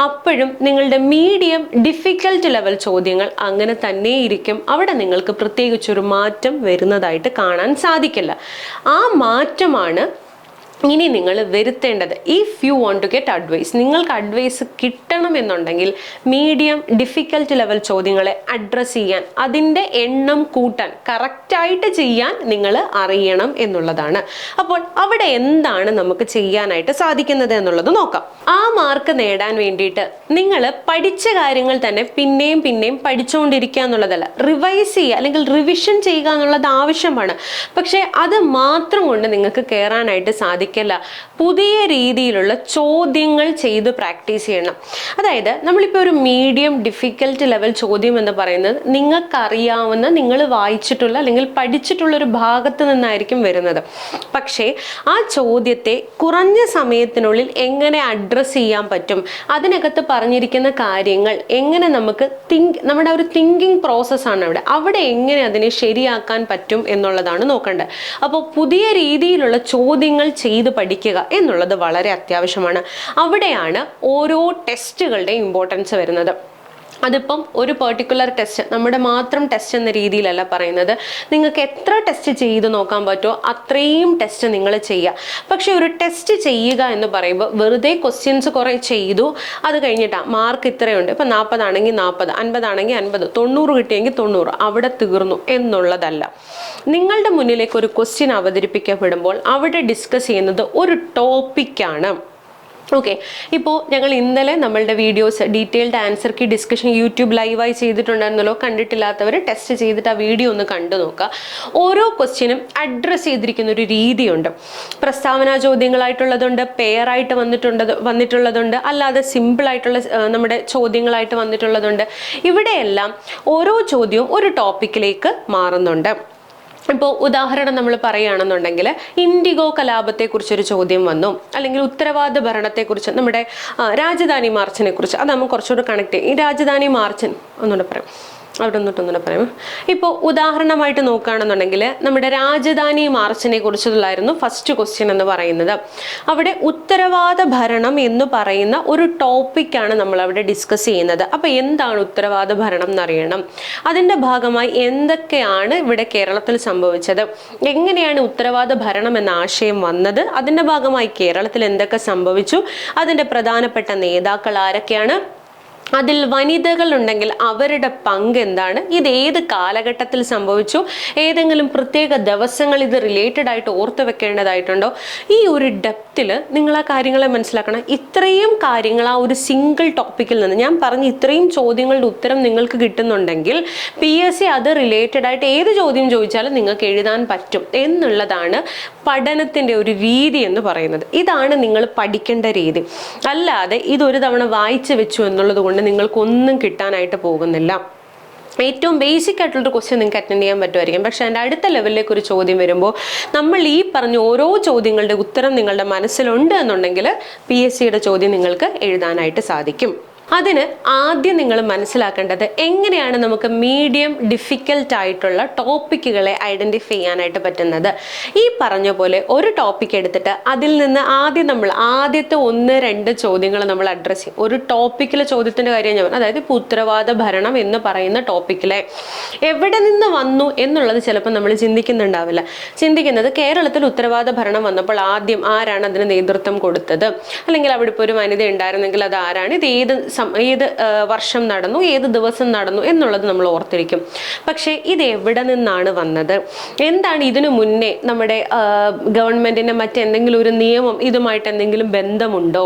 അപ്പോഴും നിങ്ങളുടെ മീഡിയം ഡിഫിക്കൽട്ട് ലെവൽ ചോദ്യങ്ങൾ അങ്ങനെ തന്നെ ഇരിക്കും. അവിടെ നിങ്ങൾക്ക് പ്രത്യേകിച്ചൊരു മാറ്റം വരുന്നതായിട്ട് കാണാൻ സാധിക്കില്ല. ആ മാറ്റമാണ് ഇനി നിങ്ങൾ വരുത്തേണ്ടത്. If you want to get advice, നിങ്ങൾക്ക് അഡ്വൈസ് കിട്ടണമെന്നുണ്ടെങ്കിൽ മീഡിയം ഡിഫിക്കൽട്ട് ലെവൽ ചോദ്യങ്ങളെ അഡ്രസ്സ് ചെയ്യാൻ, അതിൻ്റെ എണ്ണം കൂട്ടാൻ, കറക്റ്റായിട്ട് ചെയ്യാൻ നിങ്ങൾ അറിയണം എന്നുള്ളതാണ്. അപ്പോൾ അവിടെ എന്താണ് നമുക്ക് ചെയ്യാനായിട്ട് സാധിക്കുന്നത് എന്നുള്ളത് നോക്കാം. ആ മാർക്ക് നേടാൻ വേണ്ടിയിട്ട് നിങ്ങൾ പഠിച്ച കാര്യങ്ങൾ തന്നെ പിന്നെയും പിന്നെയും പഠിച്ചുകൊണ്ടിരിക്കുക എന്നുള്ളതല്ല, റിവൈസ് ചെയ്യുക അല്ലെങ്കിൽ റിവിഷൻ ചെയ്യുക എന്നുള്ളത് ആവശ്യമാണ്. പക്ഷേ അത് മാത്രം കൊണ്ട് നിങ്ങൾക്ക് കയറാനായിട്ട് സാധിക്കില്ല. പുതിയ രീതിയിലുള്ള ചോദ്യങ്ങൾ ചെയ്ത് പ്രാക്ടീസ് ചെയ്യണം. അതായത് നമ്മളിപ്പോൾ ഒരു മീഡിയം ഡിഫിക്കൽട്ട് ലെവൽ ചോദ്യം എന്ന് പറയുന്നത് നിങ്ങൾക്കറിയാവുന്ന, നിങ്ങൾ വായിച്ചിട്ടുള്ള അല്ലെങ്കിൽ പഠിച്ചിട്ടുള്ള ഒരു ഭാഗത്ത് നിന്നായിരിക്കും വരുന്നത്. പക്ഷേ ആ ചോദ്യത്തെ കുറഞ്ഞ സമയത്തിനുള്ളിൽ എങ്ങനെ അഡ്രസ്സ് ചെയ്യാൻ പറ്റും, അതിനകത്ത് പറഞ്ഞിരിക്കുന്ന കാര്യങ്ങൾ എങ്ങനെ നമുക്ക് നമ്മുടെ ഒരു തിങ്കിങ് പ്രോസസ്സാണ് അവിടെ എങ്ങനെ അതിനെ ശരിയാക്കാൻ പറ്റും എന്നുള്ളതാണ് നോക്കേണ്ടത്. അപ്പോൾ പുതിയ രീതിയിലുള്ള ചോദ്യങ്ങൾ ചെയ്ത് പഠിക്കുക എന്നുള്ളത് വളരെ അത്യാവശ്യമാണ്. അവിടെയാണ് ഓരോ ടെസ്റ്റുകളുടെയും ഇമ്പോർട്ടൻസ് വരുന്നത്. അതിപ്പം ഒരു പെർട്ടിക്കുലർ ടെസ്റ്റ്, നമ്മുടെ മാത്രം ടെസ്റ്റ് എന്ന രീതിയിലല്ല പറയുന്നത്. നിങ്ങൾക്ക് എത്ര ടെസ്റ്റ് ചെയ്ത് നോക്കാൻ പറ്റുമോ അത്രയും ടെസ്റ്റ് നിങ്ങൾ ചെയ്യുക. പക്ഷെ ഒരു ടെസ്റ്റ് ചെയ്യുക എന്ന് പറയുമ്പോൾ വെറുതെ ക്വസ്റ്റ്യൻസ് കുറേ ചെയ്തു, അത് കഴിഞ്ഞിട്ടാണ് മാർക്ക് ഇത്രയുണ്ട്, ഇപ്പം 40 ആണെങ്കിൽ 40, 50 ആണെങ്കിൽ 50, 90 കിട്ടിയെങ്കിൽ 90, അവിടെ തീർന്നു എന്നുള്ളതല്ല. നിങ്ങളുടെ മുന്നിലേക്ക് ഒരു ക്വസ്റ്റ്യൻ അവതരിപ്പിക്കപ്പെടുമ്പോൾ അവിടെ ഡിസ്കസ് ചെയ്യുന്നത് ഒരു ടോപ്പിക്കാണ്. ഓക്കെ, ഇപ്പോൾ ഞങ്ങൾ ഇന്നലെ നമ്മളുടെ videos detailed answer key discussion YouTube ലൈവായി ചെയ്തിട്ടുണ്ടായിരുന്നല്ലോ. കണ്ടിട്ടില്ലാത്തവർ ടെസ്റ്റ് ചെയ്തിട്ട് ആ വീഡിയോ ഒന്ന് കണ്ടു നോക്കുക. ഓരോ ക്വസ്റ്റ്യനും അഡ്രസ്സ് ചെയ്തിരിക്കുന്ന ഒരു രീതിയുണ്ട്. പ്രസ്താവന ചോദ്യങ്ങളായിട്ടുള്ളതുണ്ട്, പെയറായിട്ട് വന്നിട്ടുള്ളതുണ്ട്, അല്ലാതെ സിമ്പിളായിട്ടുള്ള നമ്മുടെ ചോദ്യങ്ങളായിട്ട് വന്നിട്ടുള്ളതുണ്ട്. ഇവിടെയെല്ലാം ഓരോ ചോദ്യവും ഒരു ടോപ്പിക്കിലേക്ക് മാറുന്നുണ്ട്. ഇപ്പോൾ ഉദാഹരണം നമ്മൾ പറയുകയാണെന്നുണ്ടെങ്കിൽ ഇൻഡിഗോ കലാപത്തെക്കുറിച്ചൊരു ചോദ്യം വന്നു, അല്ലെങ്കിൽ ഉത്തരവാദ ഭരണത്തെക്കുറിച്ച്, നമ്മുടെ രാജധാനി മാർച്ചിനെ കുറിച്ച്, അത് നമ്മൾ കുറച്ചുകൂടെ കണക്ട് ചെയ്യും. ഈ രാജധാനി മാർച്ചിൻ ഒന്നുകൂടെ പറയാം. അവിടെ നിന്നിട്ടൊന്നുകൂടെ പറയാം. ഇപ്പോൾ ഉദാഹരണമായിട്ട് നോക്കുകയാണെന്നുണ്ടെങ്കിൽ നമ്മുടെ രാജധാനി മാർച്ചിനെ കുറിച്ചുള്ളായിരുന്നു ഫസ്റ്റ് ക്വസ്റ്റ്യൻ എന്ന് പറയുന്നത്. അവിടെ ഉത്തരവാദ ഭരണം എന്ന് പറയുന്ന ഒരു ടോപ്പിക്കാണ് നമ്മൾ അവിടെ ഡിസ്കസ് ചെയ്യുന്നത്. അപ്പോൾ എന്താണ് ഉത്തരവാദ ഭരണം എന്നറിയണം. അതിൻ്റെ ഭാഗമായി എന്തൊക്കെയാണ് ഇവിടെ കേരളത്തിൽ സംഭവിച്ചത്, എങ്ങനെയാണ് ഉത്തരവാദ ഭരണം എന്ന ആശയം വന്നത്, അതിൻ്റെ ഭാഗമായി കേരളത്തിൽ എന്തൊക്കെ സംഭവിച്ചു, അതിൻ്റെ പ്രധാനപ്പെട്ട നേതാക്കൾ ആരൊക്കെയാണ്, അതിൽ വനിതകൾ ഉണ്ടെങ്കിൽ അവരുടെ പങ്ക് എന്താണ്, ഇത് ഏത് കാലഘട്ടത്തിൽ സംഭവിച്ചു, ഏതെങ്കിലും പ്രത്യേക ദിവസങ്ങൾ ഇത് റിലേറ്റഡ് ആയിട്ട് ഓർത്ത് വെക്കേണ്ടതായിട്ടുണ്ടോ, ഈ ഒരു ഡെപ്തിൽ നിങ്ങൾ ആ കാര്യങ്ങളെ മനസ്സിലാക്കണം. ഇത്രയും കാര്യങ്ങൾ ആ ഒരു സിംഗിൾ ടോപ്പിക്കിൽ നിന്ന് ഞാൻ പറഞ്ഞ ഇത്രയും ചോദ്യങ്ങളുടെ ഉത്തരം നിങ്ങൾക്ക് കിട്ടുന്നുണ്ടെങ്കിൽ PSC അത് റിലേറ്റഡ് ആയിട്ട് ഏത് ചോദ്യം ചോദിച്ചാലും നിങ്ങൾക്ക് എഴുതാൻ പറ്റും എന്നുള്ളതാണ് പഠനത്തിൻ്റെ ഒരു രീതി എന്ന് പറയുന്നത്. ഇതാണ് നിങ്ങൾ പഠിക്കേണ്ട രീതി. അല്ലാതെ ഇതൊരു തവണ വായിച്ചു വെച്ചു എന്നുള്ളത് കൊണ്ട് നിങ്ങൾക്കൊന്നും കിട്ടാനായിട്ട് പോകുന്നില്ല. ഏറ്റവും ബേസിക് ആയിട്ടുള്ളൊരു ക്വസ്റ്റ്യൻ നിങ്ങൾക്ക് അറ്റൻഡ് ചെയ്യാൻ പറ്റുമായിരിക്കും, പക്ഷെ അതിൻ്റെ അടുത്ത ലെവലിലേക്ക് ഒരു ചോദ്യം വരുമ്പോൾ നമ്മൾ ഈ പറഞ്ഞ ഓരോ ചോദ്യങ്ങളുടെ ഉത്തരം നിങ്ങളുടെ മനസ്സിലുണ്ട് എന്നുണ്ടെങ്കിൽ PSCയുടെ ചോദ്യം നിങ്ങൾക്ക് എഴുതാനായിട്ട് സാധിക്കും. അതിന് ആദ്യം നിങ്ങൾ മനസ്സിലാക്കേണ്ടത് എങ്ങനെയാണ് നമുക്ക് മീഡിയം ഡിഫിക്കൽട്ട് ആയിട്ടുള്ള ടോപ്പിക്കുകളെ ഐഡൻറ്റിഫൈ ചെയ്യാനായിട്ട് പറ്റുന്നത്. ഈ പറഞ്ഞ പോലെ ഒരു ടോപ്പിക് എടുത്തിട്ട് അതിൽ നിന്ന് നമ്മൾ ആദ്യത്തെ 1-2 ചോദ്യങ്ങൾ നമ്മൾ അഡ്രസ്സ് ചെയ്യും. ഒരു ടോപ്പിക്കിലെ ചോദ്യത്തിൻ്റെ കാര്യം ഞാൻ പറഞ്ഞു, അതായത് ഇപ്പോൾ ഉത്തരവാദ ഭരണം എന്ന് പറയുന്ന ടോപ്പിക്കിലെ എവിടെ നിന്ന് വന്നു എന്നുള്ളത് ചിലപ്പോൾ നമ്മൾ ചിന്തിക്കുന്നുണ്ടാവില്ല. ചിന്തിക്കുന്നത് കേരളത്തിൽ ഉത്തരവാദ ഭരണം വന്നപ്പോൾ ആദ്യം ആരാണ് അതിന് നേതൃത്വം കൊടുത്തത്, അല്ലെങ്കിൽ അവിടെ ഇപ്പോൾ ഒരു വനിത ഉണ്ടായിരുന്നെങ്കിൽ അത് ആരാണ്, ഇത് ഏത് വർഷം നടന്നു, ഏത് ദിവസം നടന്നു എന്നുള്ളത് നമ്മൾ ഓർത്തിരിക്കും. പക്ഷേ ഇത് എവിടെ നിന്നാണ് വന്നത്, എന്താണ് ഇതിനു മുന്നേ നമ്മുടെ ഗവൺമെന്റിന്റെ മറ്റെന്തെങ്കിലും ഒരു നിയമം ഇതുമായിട്ട് എന്തെങ്കിലും ബന്ധമുണ്ടോ,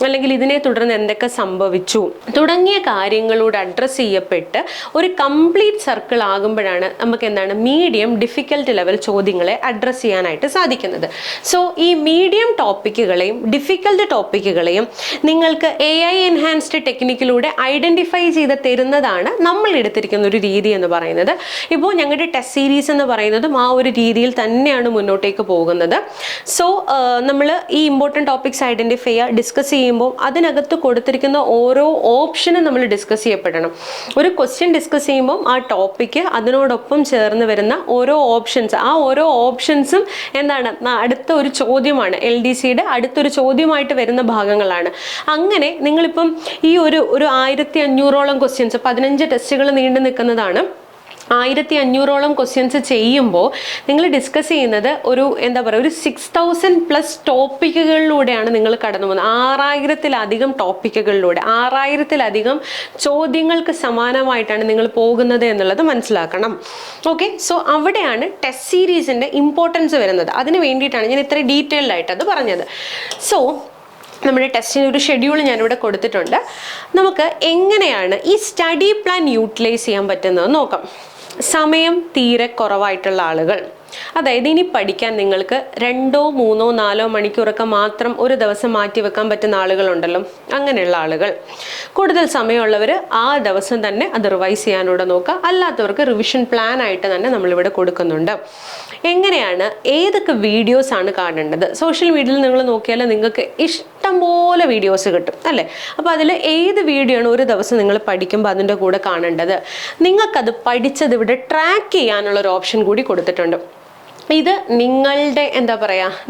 അല്ലെങ്കിൽ ഇതിനെ തുടർന്ന് എന്തൊക്കെ സംഭവിച്ചു തുടങ്ങിയ കാര്യങ്ങളോട് അഡ്രസ്സ് ചെയ്യപ്പെട്ട് ഒരു കംപ്ലീറ്റ് സർക്കിൾ ആകുമ്പോഴാണ് നമുക്ക് എന്താണ് മീഡിയം ഡിഫിക്കൽട്ട് ലെവൽ ചോദ്യങ്ങളെ അഡ്രസ്സ് ചെയ്യാനായിട്ട് സാധിക്കുന്നത്. സോ ഈ മീഡിയം ടോപ്പിക്കുകളെയും ഡിഫിക്കൽട്ട് ടോപ്പിക്കുകളെയും നിങ്ങൾക്ക് AI എൻഹാൻസ്ഡ് ടെക്നിക്കിലൂടെ ഐഡന്റിഫൈ ചെയ്ത് തരുന്നതാണ് നമ്മൾ എടുത്തിരിക്കുന്ന ഒരു രീതി എന്ന് പറയുന്നത്. ഇപ്പോൾ ഞങ്ങളുടെ ടെസ്റ്റ് സീരീസ് എന്ന് പറയുന്നതും ആ ഒരു രീതിയിൽ തന്നെയാണ് മുന്നോട്ടേക്ക് പോകുന്നത്. സോ നമ്മൾ ഈ ഇമ്പോർട്ടൻറ്റ് ടോപ്പിക്സ് ഐഡന്റിഫൈ ഡിസ്കസ് ചെയ്യുമ്പോൾ അതിനകത്ത് കൊടുത്തിരിക്കുന്ന ഓരോ ഓപ്ഷനും നമ്മൾ ഡിസ്കസ് ചെയ്യപ്പെടണം. ഒരു ക്വസ്റ്റ്യൻ ഡിസ്കസ് ചെയ്യുമ്പോൾ ആ ടോപ്പിക്ക് അതിനോടൊപ്പം ചേർന്ന് വരുന്ന ഓരോ ഓപ്ഷൻസ്, ആ ഓരോ ഓപ്ഷൻസും എന്താണ് അടുത്ത ഒരു ചോദ്യമാണ്, LDCയുടെ അടുത്തൊരു ചോദ്യമായിട്ട് വരുന്ന ഭാഗങ്ങളാണ്. അങ്ങനെ നിങ്ങളിപ്പം ഈ ഒരു 1500ഓളം ക്വസ്റ്റ്യൻസ് 15 ടെസ്റ്റുകൾ നീണ്ടു നിൽക്കുന്നതാണ്. 1500ഓളം ക്വസ്റ്റ്യൻസ് ചെയ്യുമ്പോൾ നിങ്ങൾ ഡിസ്കസ് ചെയ്യുന്നത് ഒരു 6000+ ടോപ്പിക്കുകളിലൂടെയാണ് നിങ്ങൾ കടന്നു പോകുന്നത്. 6000-ലധികം ടോപ്പിക്കുകളിലൂടെ 6000-ലധികം ചോദ്യങ്ങൾക്ക് സമാനമായിട്ടാണ് നിങ്ങൾ പോകുന്നത് എന്നുള്ളത് മനസ്സിലാക്കണം. ഓക്കെ, സോ അവിടെയാണ് ടെസ്റ്റ് സീരീസിൻ്റെ ഇമ്പോർട്ടൻസ് വരുന്നത്. അതിന് വേണ്ടിയിട്ടാണ് ഞാൻ ഇത്ര ഡീറ്റെയിൽഡ് ആയിട്ട് അത് പറഞ്ഞത്. സോ നമ്മുടെ ടെസ്റ്റിന് ഒരു ഷെഡ്യൂൾ ഞാനിവിടെ കൊടുത്തിട്ടുണ്ട്. നമുക്ക് എങ്ങനെയാണ് ഈ സ്റ്റഡി പ്ലാൻ യൂട്ടിലൈസ് ചെയ്യാൻ പറ്റുന്നത് നോക്കാം. സമയം തീരെ കുറവായിട്ടുള്ള ആളുകൾ, അതായത് ഇനി പഠിക്കാൻ നിങ്ങൾക്ക് 2, 3, 4 മണിക്കൂറൊക്കെ മാത്രം ഒരു ദിവസം മാറ്റി വെക്കാൻ പറ്റുന്ന ആളുകളുണ്ടല്ലോ, അങ്ങനെയുള്ള ആളുകൾ. കൂടുതൽ സമയമുള്ളവർ ആ ദിവസം തന്നെ അത് റിവൈസ് ചെയ്യാനൂടെ നോക്കുക. അല്ലാത്തവർക്ക് റിവിഷൻ പ്ലാൻ ആയിട്ട് തന്നെ നമ്മളിവിടെ കൊടുക്കുന്നുണ്ട്. എങ്ങനെയാണ്, ഏതൊക്കെ വീഡിയോസ് ആണ് കാണേണ്ടത്? സോഷ്യൽ മീഡിയയിൽ നിങ്ങൾ നോക്കിയാൽ നിങ്ങൾക്ക് ഇഷ്ടംപോലെ വീഡിയോസ് കിട്ടും അല്ലേ? അപ്പോൾ അതിൽ ഏത് വീഡിയോ ആണ് ഒരു ദിവസം നിങ്ങൾ പഠിക്കുമ്പോൾ അതിൻ്റെ കൂടെ കാണേണ്ടത്? നിങ്ങൾക്കത് പഠിച്ചത് ഇവിടെ ട്രാക്ക് ചെയ്യാനുള്ളൊരു ഓപ്ഷൻ കൂടി കൊടുത്തിട്ടുണ്ട്. ഇത് നിങ്ങളുടെ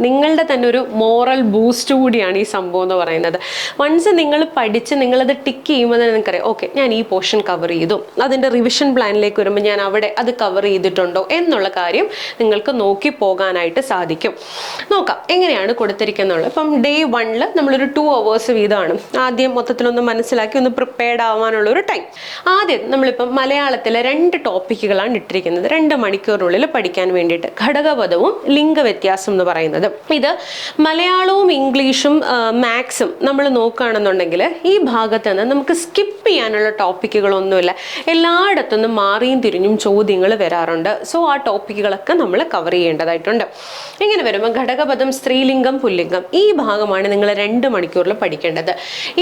നിങ്ങളുടെ തന്നെ ഒരു മോറൽ ബൂസ്റ്റ് കൂടിയാണ് ഈ സംഭവം എന്ന് പറയുന്നത്. വൺസ് നിങ്ങൾ പഠിച്ച് നിങ്ങളത് ടിക്ക് ചെയ്യുമ്പോൾ തന്നെ നിങ്ങൾക്കറിയാം, ഓക്കെ ഞാൻ ഈ പോർഷൻ കവർ ചെയ്തു, അതിൻ്റെ റിവിഷൻ പ്ലാനിലേക്ക് വരുമ്പോൾ ഞാൻ അവിടെ അത് കവർ ചെയ്തിട്ടുണ്ടോ എന്നുള്ള കാര്യം നിങ്ങൾക്ക് നോക്കി പോകാനായിട്ട് സാധിക്കും. നോക്കാം എങ്ങനെയാണ് കൊടുത്തിരിക്കുന്നുള്ളത്. ഇപ്പം ഡേ 1 നമ്മളൊരു 2 hours വീതമാണ്. ആദ്യം മൊത്തത്തിലൊന്ന് മനസ്സിലാക്കി ഒന്ന് പ്രിപ്പയർഡ് ആവാനുള്ള ഒരു ടൈം. ആദ്യം നമ്മളിപ്പം മലയാളത്തിലെ 2 ടോപ്പിക്കുകളാണ് ഇട്ടിരിക്കുന്നത് 2 മണിക്കൂറിനുള്ളിൽ പഠിക്കാൻ വേണ്ടിയിട്ട്. ഘടകപദവും ലിംഗവ്യത്യാസം എന്ന് പറയുന്നത്. ഇത് മലയാളവും ഇംഗ്ലീഷും മാത്സും നമ്മൾ നോക്കുകയാണെന്നുണ്ടെങ്കിൽ ഈ ഭാഗത്ത് നിന്ന് നമുക്ക് സ്കിപ്പ് ചെയ്യാനുള്ള ടോപ്പിക്കുകളൊന്നുമില്ല. എല്ലായിടത്തുനിന്നും മാറിയും തിരിഞ്ഞും ചോദ്യങ്ങൾ വരാറുണ്ട്. സോ ആ ടോപ്പിക്കുകളൊക്കെ നമ്മൾ കവർ ചെയ്യേണ്ടതായിട്ടുണ്ട്. ഇങ്ങനെ വരുമ്പോൾ ഘടകപദം, സ്ത്രീലിംഗം, പുല്ലിംഗം ഈ ഭാഗമാണ് നിങ്ങൾ 2 മണിക്കൂറിൽ പഠിക്കേണ്ടത്.